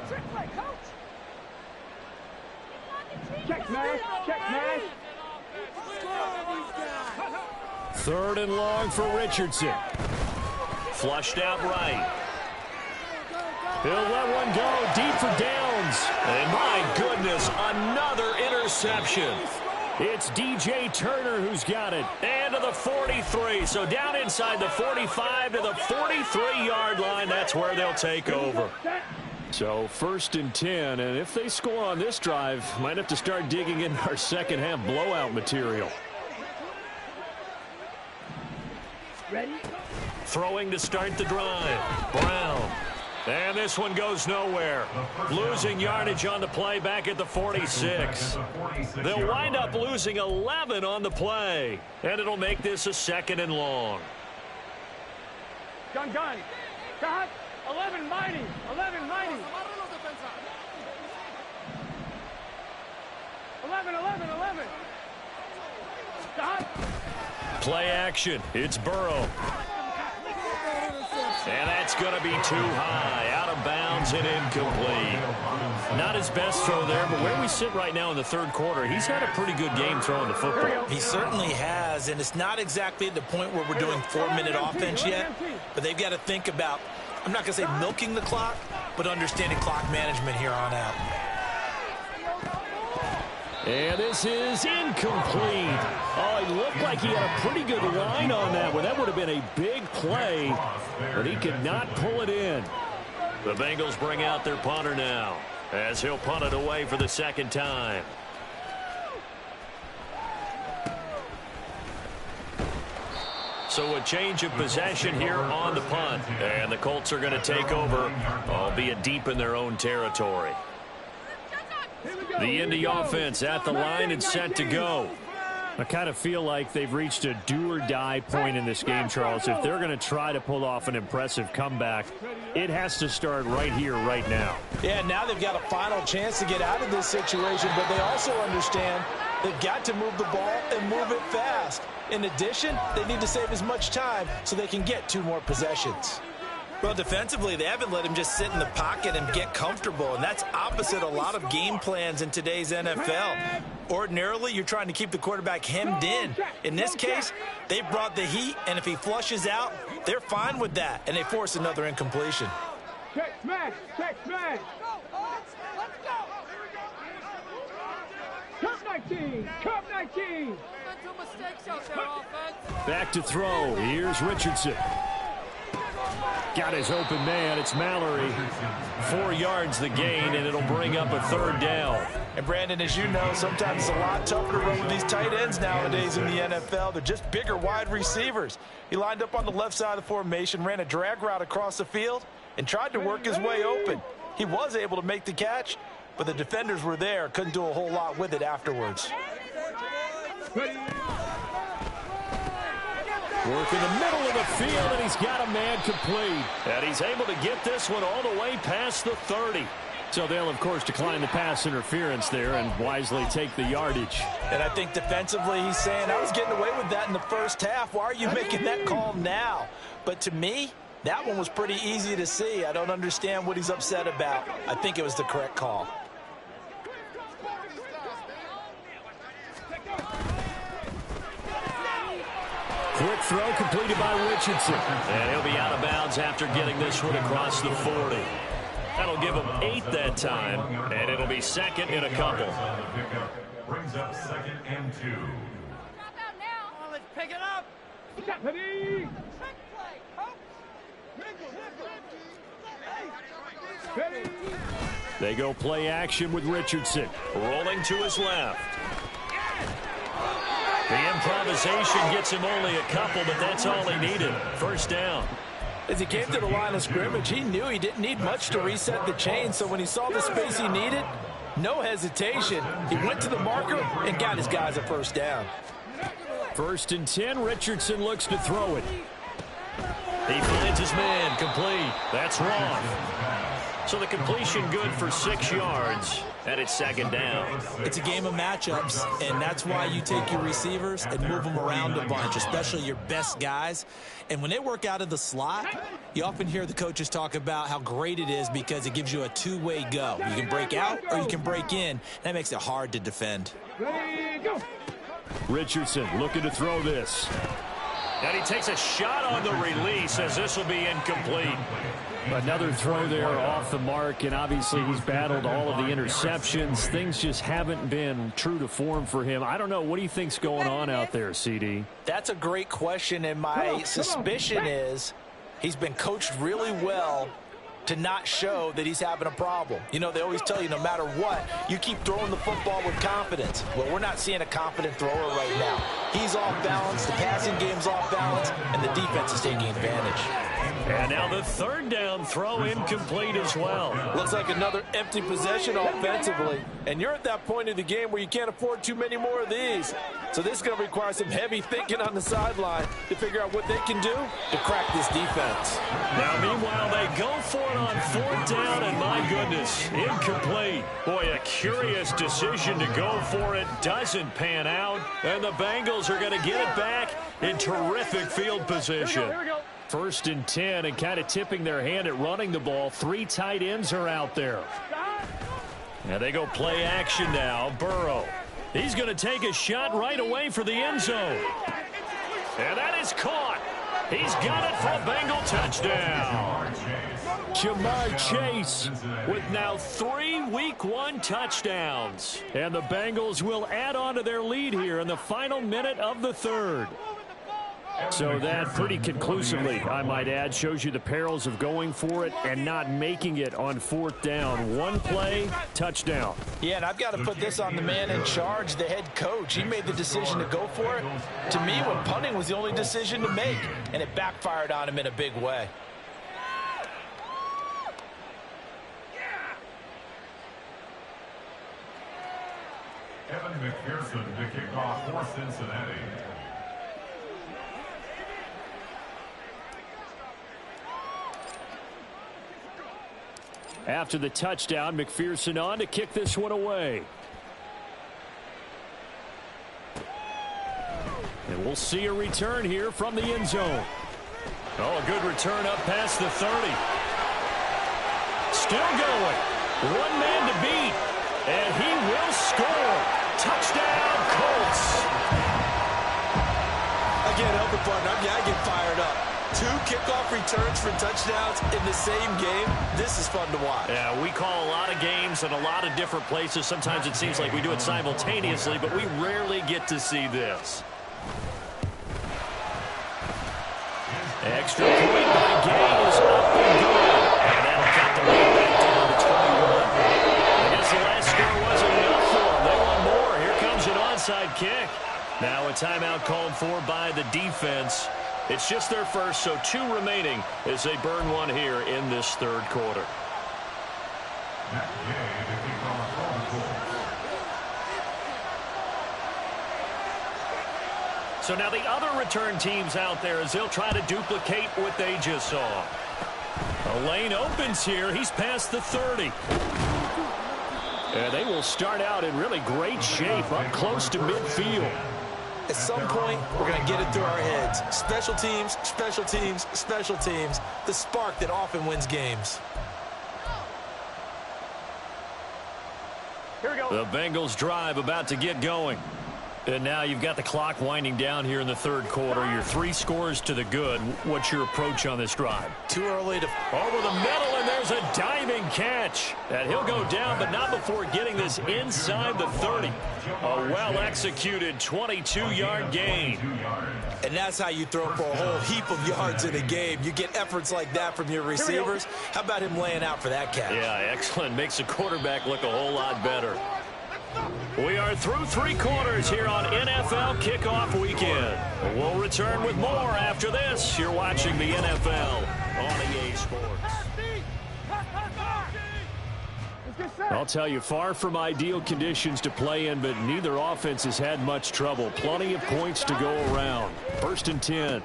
Check smash, check smash. Third and long for Richardson. Flushed out right. He'll let one go deep for Downs. And my goodness, another interception. It's DJ Turner who's got it. And to the 43. So down inside the 45 to the 43-yard line. That's where they'll take over. So 1st and 10. And if they score on this drive, might have to start digging in our second half blowout material. Ready? Throwing to start the drive. Brown. And this one goes nowhere. Losing yardage on the play back at the 46. They'll wind up losing 11 on the play. And it'll make this a 2nd and long. Gun. Cut. 11 mighty. 11 mighty. 11. Cut. Play action. It's Burrow. And that's going to be too high. Out of bounds and incomplete. Not his best throw there, but where we sit right now in the 3rd quarter, he's had a pretty good game throwing the football. He certainly has, and it's not exactly at the point where we're doing 4-minute offense yet, but they've got to think about, I'm not going to say milking the clock, but understanding clock management here on out. And this is incomplete. Oh, he looked like he had a pretty good line on that one. That would have been a big play, but he could not pull it in. The Bengals bring out their punter now, as he'll punt it away for the 2nd time. So a change of possession here on the punt. And the Colts are going to take over, albeit deep in their own territory. The Indy offense at the line and set to go. I kind of feel like they've reached a do-or-die point in this game, Charles. If they're going to try to pull off an impressive comeback, it has to start right here, right now. Yeah, now they've got a final chance to get out of this situation, but they also understand they've got to move the ball and move it fast. In addition, they need to save as much time so they can get 2 more possessions. Well, defensively, they haven't let him just sit in the pocket and get comfortable, and that's opposite a lot of game plans in today's NFL. Ordinarily, you're trying to keep the quarterback hemmed in. In this case, they brought the heat, and if he flushes out, they're fine with that, and they force another incompletion. Check smash. Cup 19. Back to throw. Here's Richardson. Got his open man. It's Mallory. 4 yards the gain, and it'll bring up a 3rd down. And, Brandon, as you know, sometimes it's a lot tougher to run with these tight ends nowadays in the NFL. They're just bigger wide receivers. He lined up on the left side of the formation, ran a drag route across the field, and tried to work his way open. He was able to make the catch, but the defenders were there. Couldn't do a whole lot with it afterwards. Work in the middle of the field, and he's got a man complete. And he's able to get this one all the way past the 30. So they'll, of course, decline the pass interference there and wisely take the yardage. And I think defensively he's saying, I was getting away with that in the first half. Why are you making that call now? But to me, that one was pretty easy to see. I don't understand what he's upset about. I think it was the correct call. Quick throw completed by Richardson. And he'll be out of bounds after getting this one across the 40. That'll give him 8 that time, and it'll be second in a couple. Brings up 2nd and 2. Let's pick it up. They go play action with Richardson. Rolling to his left. The improvisation gets him only a couple, but that's all he needed. First down. As he came to the line of scrimmage, he knew he didn't need much to reset the chain, so when he saw the space he needed, no hesitation. He went to the marker and got his guys a first down. 1st and 10, Richardson looks to throw it. He finds his man, complete. That's wrong. So the completion good for 6 yards, and it's 2nd down. It's a game of matchups, and that's why you take your receivers and move them around a bunch, especially your best guys. And when they work out of the slot, you often hear the coaches talk about how great it is because it gives you a two-way go. You can break out or you can break in. That makes it hard to defend. Richardson looking to throw this. And he takes a shot on the release as this will be incomplete. Another throw there off the mark, and obviously he's battled all of the interceptions. Things just haven't been true to form for him. I don't know. What do you think's going on out there, CD? That's a great question, and my suspicion is he's been coached really well to not show that he's having a problem. You know, they always tell you no matter what, you keep throwing the football with confidence. Well, we're not seeing a confident thrower right now. He's off balance, the passing game's off balance, and the defense is taking advantage. And now the 3rd down throw incomplete as well. Looks like another empty possession offensively. And you're at that point of the game where you can't afford too many more of these. So this is going to require some heavy thinking on the sideline to figure out what they can do to crack this defense. Now, meanwhile, they go for it on 4th down, and my goodness, incomplete. Boy, a curious decision to go for it. Doesn't pan out, and the Bengals are going to get it back in terrific field position. Here we go. 1st and 10, and kind of tipping their hand at running the ball. 3 tight ends are out there. And they go play action now. Burrow. He's going to take a shot right away for the end zone. And that is caught. He's got it for a Bengal touchdown. Jamar Chase with now 3 Week 1 touchdowns. And the Bengals will add on to their lead here in the final minute of the 3rd. So that pretty conclusively, I might add, shows you the perils of going for it and not making it on 4th down. 1 play, touchdown. Yeah, and I've got to put this on the man in charge, the head coach. He made the decision to go for it. To me, when punting was the only decision to make, and it backfired on him in a big way. Evan McPherson to kick off for Cincinnati. After the touchdown, McPherson on to kick this one away. And we'll see a return here from the end zone. Oh, a good return up past the 30. Still going. 1 man to beat. And he will score. Touchdown, Colts. I can't help it, partner. I get fired up. 2 kickoff returns for touchdowns in the same game. This is fun to watch. Yeah, we call a lot of games in a lot of different places. Sometimes it seems like we do it simultaneously, but we rarely get to see this. Extra point by Gay is up and good. And that'll cut the lead back down to 21. I guess the last score wasn't enough for them. They want more. Here comes an onside kick. Now a timeout called for by the defense. It's just their first, so 2 remaining as they burn 1 here in this 3rd quarter. So now the other return teams out there as they'll try to duplicate what they just saw. A lane opens here. He's past the 30. And they will start out in really great shape up close to midfield. At some point, we're going to get it through our heads. Special teams, special teams, special teams. The spark that often wins games. Here we go. The Bengals drive about to get going. And now you've got the clock winding down here in the third quarter. Your 3 scores to the good. What's your approach on this drive? Too early to... Over the middle, and there's a diving catch. And he'll go down, but not before getting this inside the 30. A well-executed 22-yard gain. And that's how you throw for a whole heap of yards in a game. You get efforts like that from your receivers. How about him laying out for that catch? Yeah, excellent. Makes the quarterback look a whole lot better. We are through 3 quarters here on NFL Kickoff Weekend. We'll return with more after this. You're watching the NFL on EA Sports. I'll tell you, far from ideal conditions to play in, but neither offense has had much trouble. Plenty of points to go around. 1st and 10.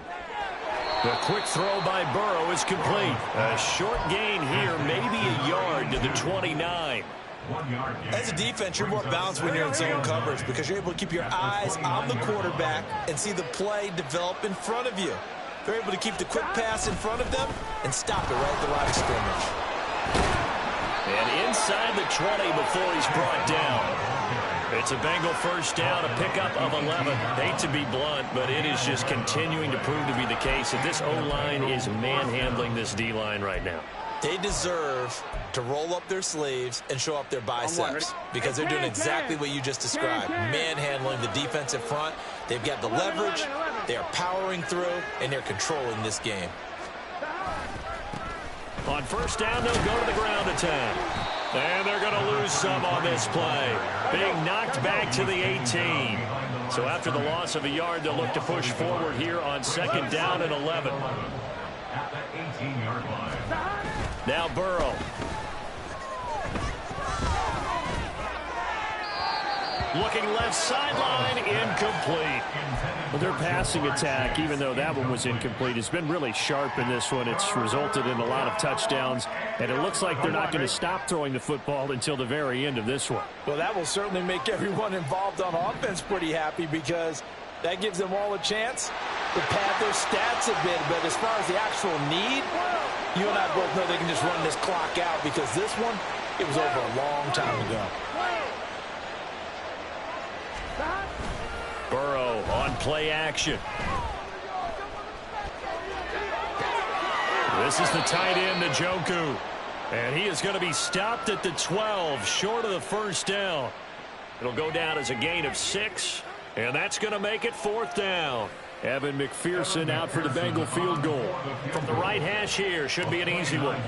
The quick throw by Burrow is complete. A short gain here, maybe a yard to the 29. As a defense, you're more balanced when you're in zone coverage because you're able to keep your eyes on the quarterback and see the play develop in front of you. They're able to keep the quick pass in front of them and stop it right at the line of scrimmage. And inside the 20 before he's brought down. It's a Bengal first down, a pickup of 11. Hate to be blunt, but it is just continuing to prove to be the case that this O-line is manhandling this D-line right now. They deserve to roll up their sleeves and show up their biceps because they're doing exactly what you just described, manhandling the defensive front. They've got the leverage, they're powering through, and they're controlling this game. On first down, they'll go to the ground attack. And they're going to lose some on this play. Being knocked back to the 18. So after the loss of a yard, they'll look to push forward here on 2nd down and 11. At the 18-yard line. Now Burrow. Looking left sideline, incomplete. Well, their passing attack, even though that one was incomplete, has been really sharp in this one. It's resulted in a lot of touchdowns, and it looks like they're not going to stop throwing the football until the very end of this one. Well, that will certainly make everyone involved on offense pretty happy because that gives them all a chance to pad their stats a bit. But as far as the actual need, you and I both know they can just run this clock out because this one, it was over a long time ago. Burrow on play action. This is the tight end, Njoku. And he is going to be stopped at the 12, short of the first down. It'll go down as a gain of 6, and that's going to make it 4th down. Evan McPherson out for the Bengal field goal. From the right hash here, should be an easy one.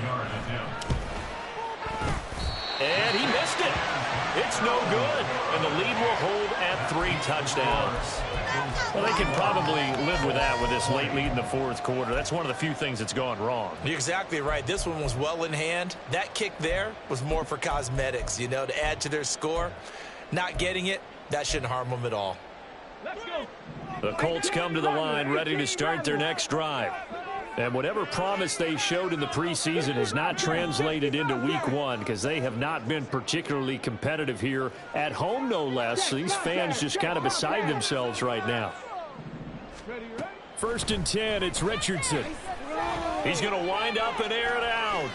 And he missed it. It's no good. And the lead will hold at 3 touchdowns. Well, they can probably live with that with this late lead in the 4th quarter. That's one of the few things that's gone wrong. You're exactly right. This one was well in hand. That kick there was more for cosmetics, you know, to add to their score. Not getting it, that shouldn't harm them at all. Let's go. The Colts come to the line ready to start their next drive. And whatever promise they showed in the preseason has not translated into week 1 because they have not been particularly competitive here at home, no less. These fans just kind of beside themselves right now. 1st and 10, it's Richardson. He's going to wind up and air it out.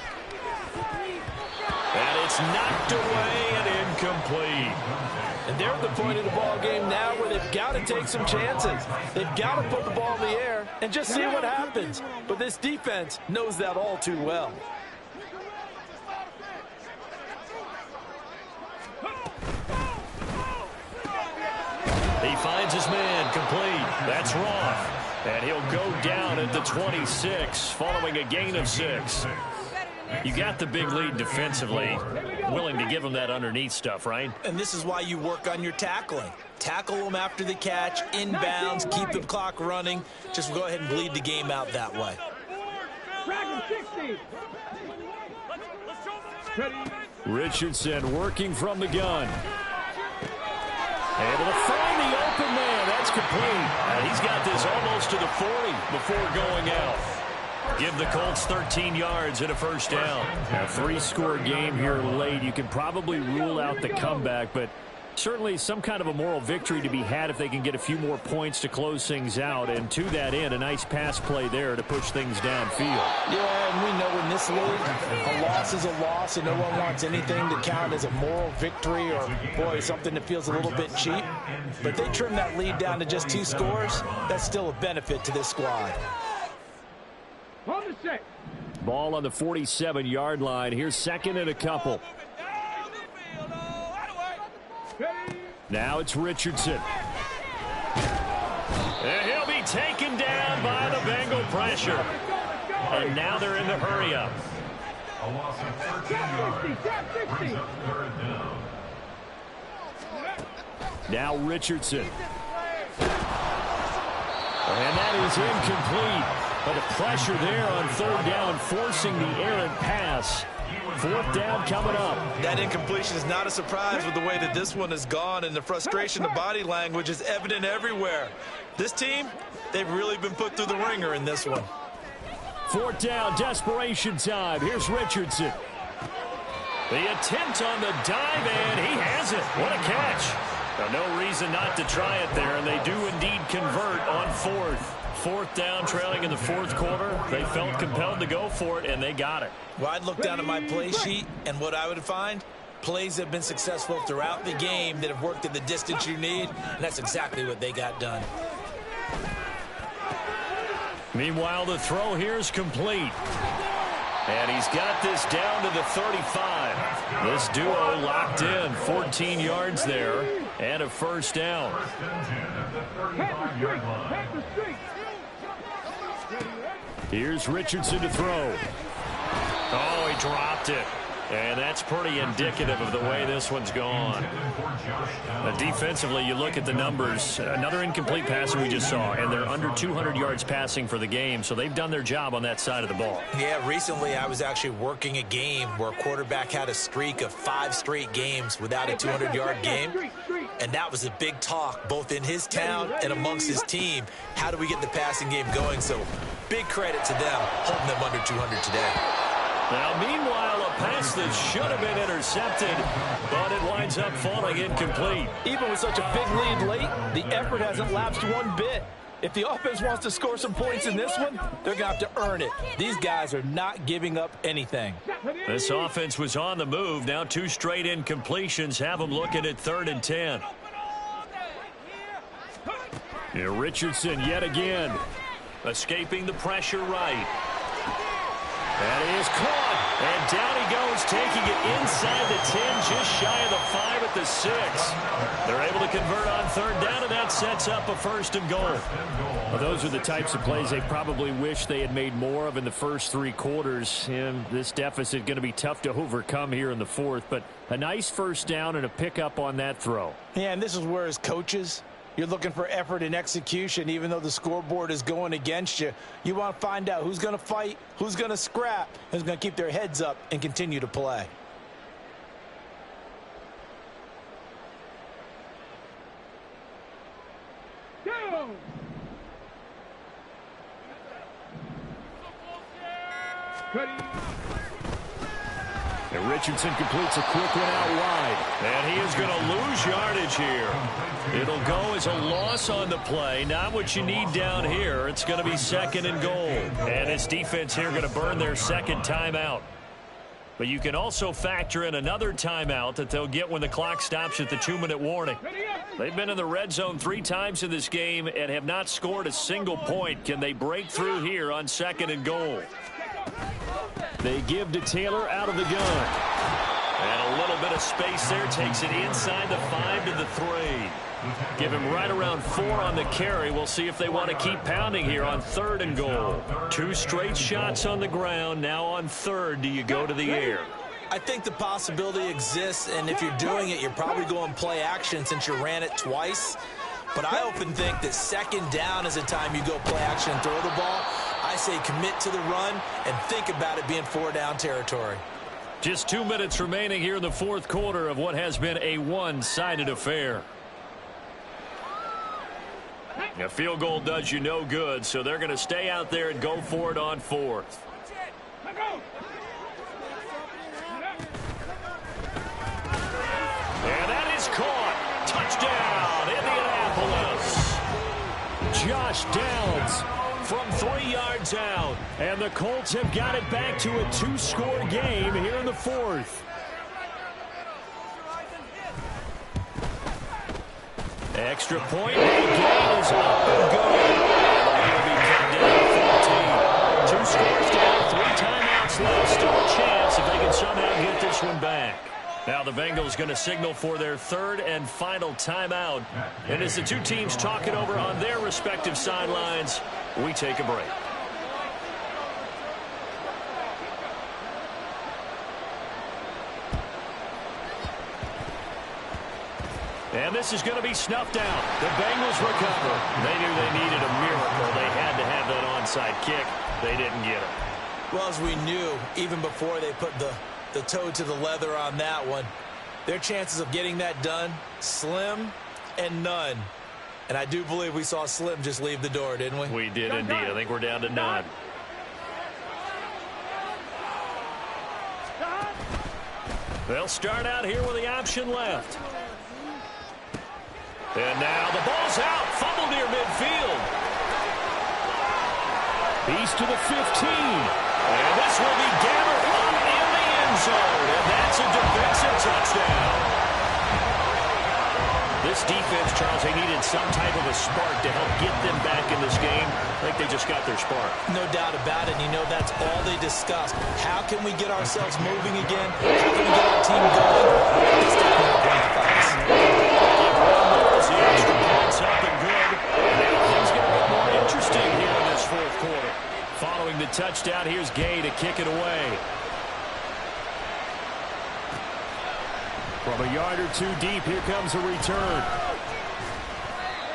And it's knocked away and incomplete. And they're at the point of the ball game now where they've got to take some chances. They've got to put the ball in the air and just see what happens. But this defense knows that all too well. He finds his man complete. That's Roth. And he'll go down at the 26 following a gain of 6. You got the big lead defensively. Willing to give him that underneath stuff, right? And this is why you work on your tackling. Tackle them after the catch, inbounds, keep the clock running. Just go ahead and bleed the game out that way. Richardson working from the gun. Able to find the open man. That's complete. And he's got this almost to the 40 before going out. Give the Colts 13 yards and a first down. A 3-score game here late. You can probably rule out the comeback, but Certainly some kind of a moral victory to be had if they can get a few more points to close things out. And to that end, a nice pass play there to push things downfield. Yeah, and we know in this league, a loss is a loss, and no one wants anything to count as a moral victory or, boy, something that feels a little bit cheap. But they trim that lead down to just 2 scores. That's still a benefit to this squad. Ball on the 47-yard line. Here's second and a couple. Now it's Richardson. And he'll be taken down by the Bengal pressure. And now they're in the hurry-up. A loss of 13 yards. Brings up third down. Now Richardson. And that is incomplete. But the pressure there on third down, forcing the errant pass. Fourth down coming up. That incompletion is not a surprise with the way that this one has gone, and the frustration, the body language is evident everywhere. This team, they've really been put through the ringer in this one. Fourth down, desperation time. Here's Richardson. The attempt on the dive, and he has it. What a catch. Now, no reason not to try it there, and they do indeed convert on fourth. Fourth down, trailing in the fourth quarter. They felt compelled to go for it, and they got it. Well, I'd look down at my play sheet, and what I would find, plays have been successful throughout the game that have worked at the distance you need, and that's exactly what they got done. Meanwhile, the throw here is complete. And he's got this down to the 35. This duo locked in, 14 yards there, and a first down. Here's Richardson to throw. Oh, he dropped it. And that's pretty indicative of the way this one's gone. Defensively, you look at the numbers. Another incomplete pass we just saw, and they're under 200 yards passing for the game, so they've done their job on that side of the ball. Yeah, recently I was actually working a game where a quarterback had a streak of 5 straight games without a 200-yard game, and that was a big talk both in his town and amongst his team. How do we get the passing game going? So big credit to them holding them under 200 today. Now, meanwhile, a pass that should have been intercepted, but it winds up falling incomplete. Even with such a big lead late, the effort hasn't lapsed one bit. If the offense wants to score some points in this one, they're going to have to earn it. These guys are not giving up anything. This offense was on the move. Now 2 straight incompletions have them looking at 3rd and 10. Here, Richardson yet again. Escaping the pressure right. And he is caught. And down he goes, taking it inside the 10, just shy of the 5 at the 6. They're able to convert on 3rd down, and that sets up a 1st and goal. Well, those are the types of plays they probably wish they had made more of in the first 3 quarters. And this deficit going to be tough to overcome here in the 4th. But a nice 1st down and a pickup on that throw. Yeah, and this is where as coaches, you're looking for effort and execution. Even though the scoreboard is going against you, you want to find out who's going to fight, who's going to scrap, who's going to keep their heads up and continue to play. And Richardson completes a quick one out wide. And he is going to lose yardage here. It'll go as a loss on the play. Not what you need down here. It's going to be 2nd and goal. And this defense here going to burn their 2nd timeout. But you can also factor in another timeout that they'll get when the clock stops at the 2-minute warning. They've been in the red zone 3 times in this game and have not scored a single point. Can they break through here on 2nd and goal? They give to Taylor out of the gun. And a little bit of space there. Takes it inside the 5 to the 3. Give him right around 4 on the carry. We'll see if they want to keep pounding here on 3rd and goal. 2 straight shots on the ground. Now on 3rd, do you go to the air? I think the possibility exists, and if you're doing it, you're probably going play action since you ran it twice. But I often think that 2nd down is a time you go play action and throw the ball. I say commit to the run and think about it being 4-down territory. Just 2 minutes remaining here in the 4th quarter of what has been a one-sided affair. A field goal does you no good, so they're going to stay out there and go for it on 4th. And that is caught. Josh Downs from 3 yards out. And the Colts have got it back to a 2-score game here in the fourth. Extra point. The gain is up and good. It'll be cut down to 14. 2 scores down, 3 timeouts left. Still a chance if they can somehow get this one back. Now the Bengals going to signal for their 3rd and final timeout. And as the two teams talk it over on their respective sidelines, we take a break. And this is going to be snuffed out. The Bengals recover. They knew they needed a miracle. They had to have that onside kick. They didn't get it. Well, as we knew, even before they put the toe to the leather on that one, their chances of getting that done, slim and none. And I do believe we saw Slim just leave the door, didn't we? We did indeed. I think we're down to none. They'll start out here with the option left. And now the ball's out. Fumble near midfield. He's to the 15. And this will be gathered up in the end zone. And that's a defensive touchdown. This defense, Charles, they needed some type of a spark to help get them back in this game. I think they just got their spark. No doubt about it. And you know, that's all they discussed. How can we get ourselves moving again? How can we get our team going? This definitely one of the facts. The extra points up and good. And things get a bit more interesting here in this fourth quarter. Following the touchdown, here's Gay to kick it away. From a yard or two deep, here comes a return.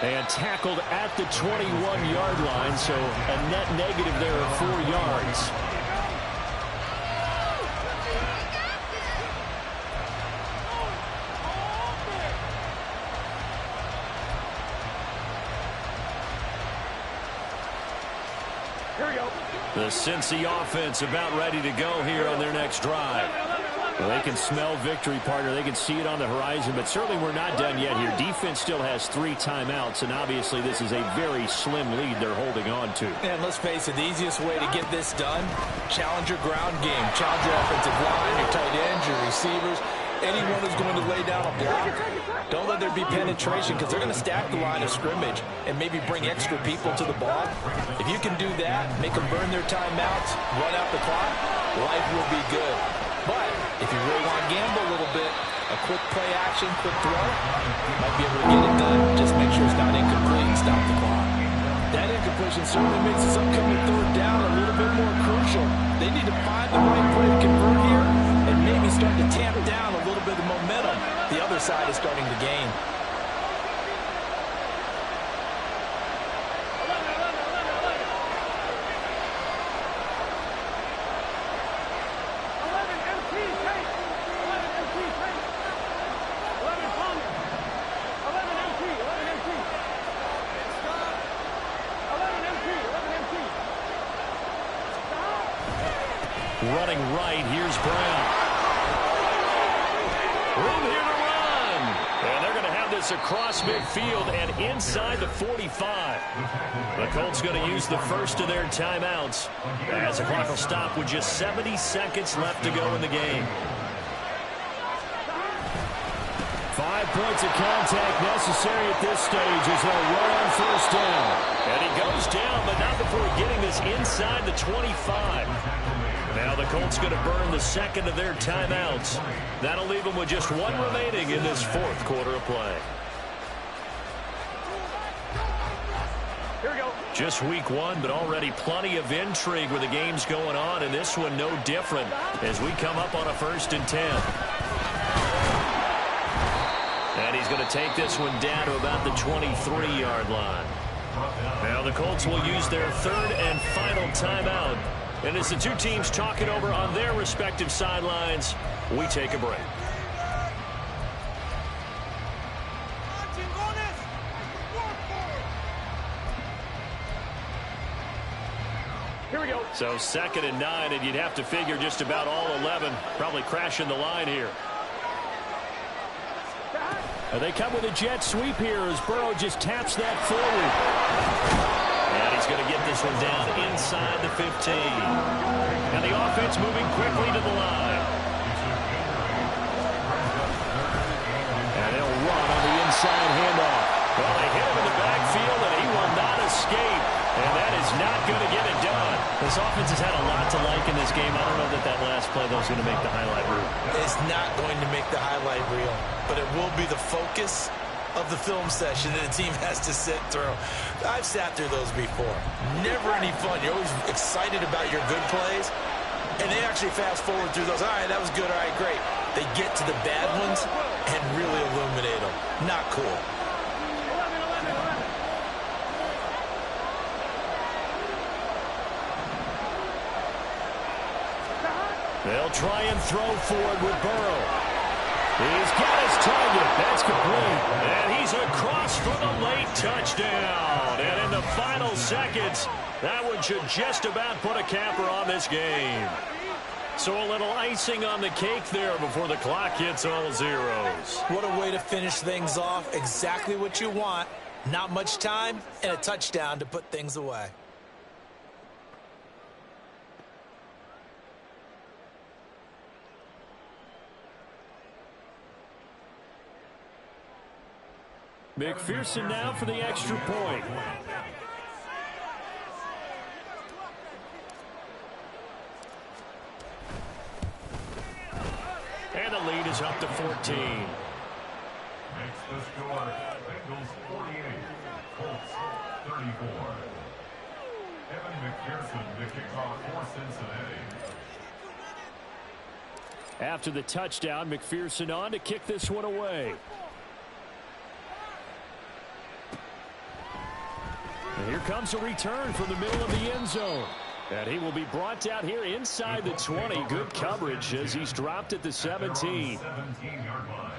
And tackled at the 21-yard line, so a net negative there of 4 yards. Here we go. The Cincy offense about ready to go here on their next drive. Well, they can smell victory, partner. They can see it on the horizon, but certainly we're not done yet here. Defense still has 3 timeouts, and obviously this is a very slim lead they're holding on to. And let's face it, the easiest way to get this done, challenge your ground game. Challenge your offensive line, your tight ends, your receivers, anyone who's going to lay down a block. Don't let there be penetration because they're going to stack the line of scrimmage and maybe bring extra people to the ball. If you can do that, make them burn their timeouts, run out the clock, life will be good. But if you really want to gamble a little bit, a quick play action, quick throw, might be able to get it done. Just make sure it's not incomplete and stop the clock. That incompletion certainly makes this upcoming 3rd down a little bit more crucial. They need to find the right play to convert here and maybe start to tamp down a little bit of the momentum. The other side is starting to gain. Running right, here's Brown. Room here to run. And they're going to have this across midfield and inside the 45. The Colts going to use the first of their timeouts as the clock will stop with just 70 seconds left to go in the game. 5 points of contact necessary at this stage as they'll run on first down. And he goes down, but not before getting this inside the 25. Now the Colts going to burn the second of their timeouts. That'll leave them with just 1 remaining in this fourth quarter of play. Here we go. Just week 1, but already plenty of intrigue with the games going on, and this one no different as we come up on a 1st and 10. And he's going to take this one down to about the 23-yard line. Now the Colts will use their 3rd and final timeout. And as the two teams talk it over on their respective sidelines, we take a break. Here we go. So 2nd and 9, and you'd have to figure just about all 11 probably crashing the line here. They come with a jet sweep here as Burrow just taps that forward. And he's going to get this one down inside the 15. And the offense moving quickly to the line. And they'll run on the inside handoff. Well, they hit him in the backfield, and he will not escape. And that is not going to get it done. This offense has had a lot to like in this game. I don't know that that last play, though, is going to make the highlight reel. It's not going to make the highlight reel, but it will be the focus of the film session that a team has to sit through. I've sat through those before. Never any fun. You're always excited about your good plays, and they actually fast forward through those. All right, that was good. All right, great. They get to the bad ones and really illuminate them. Not cool. They'll try and throw forward with Burrow. He's got his target. That's complete. And he's across for the late touchdown. And in the final seconds, that one should just about put a capper on this game. So a little icing on the cake there before the clock hits all zeros. What a way to finish things off. Exactly what you want. Not much time and a touchdown to put things away. McPherson now for the extra point. And the lead is up to 14. Makes the score Bengals 48, Colts 34. Evan McPherson to kick off for Cincinnati. After the touchdown, McPherson on to kick this one away. And here comes a return from the middle of the end zone. And he will be brought down here inside the 20. Good coverage as he's dropped at the 17. 17-yard line.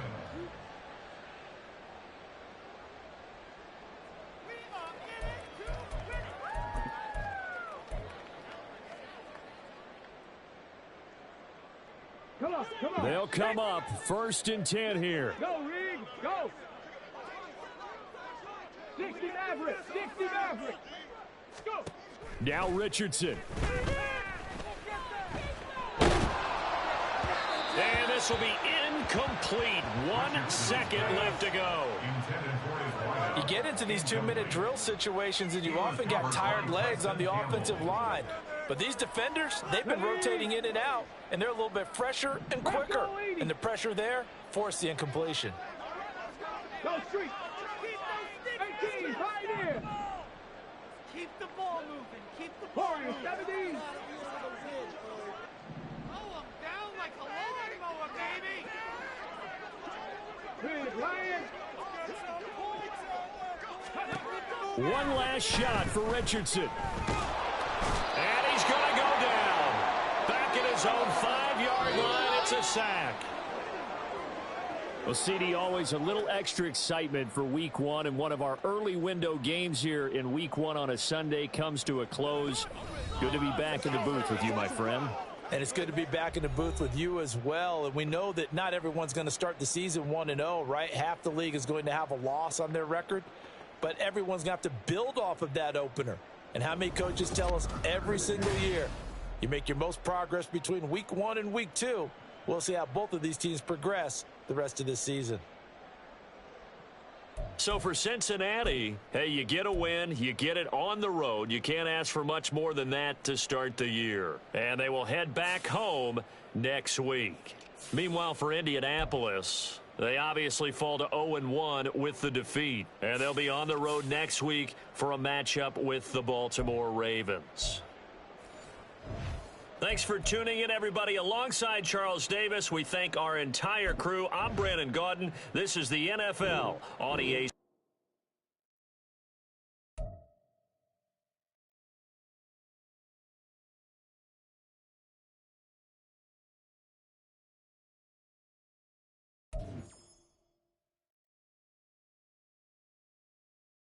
Come on. They'll come up 1st and 10 here. Go, Reed, go. 60 Maverick, go. Now Richardson. And this will be incomplete. 1 second left to go. You get into these 2-minute drill situations and you often got tired legs on the offensive line. But these defenders, they've been rotating in and out, and they're a little bit fresher and quicker. And the pressure there forced the incompletion. Go, Street. 18, right here. Keep the ball moving. Keep the ball Warriors, moving. 17. Mow 'em down like a lawnmower, baby. Ryan. One last shot for Richardson. And he's going to go down. Back at his own 5-yard line. It's a sack. Well, CD, always a little extra excitement for Week 1, and one of our early window games here in Week 1 on a Sunday comes to a close. Good to be back in the booth with you, my friend. And it's good to be back in the booth with you as well. And we know that not everyone's going to start the season 1-0, right? Half the league is going to have a loss on their record. But everyone's going to have to build off of that opener. And how many coaches tell us every single year, you make your most progress between Week 1 and Week 2. We'll see how both of these teams progress the rest of this season. So for Cincinnati, hey, you get a win, you get it on the road. You can't ask for much more than that to start the year. And they will head back home next week. Meanwhile, for Indianapolis, they obviously fall to 0-1 with the defeat. And they'll be on the road next week for a matchup with the Baltimore Ravens. Thanks for tuning in, everybody. Alongside Charles Davis, we thank our entire crew. I'm Brandon Gaudin. This is the NFL on EA.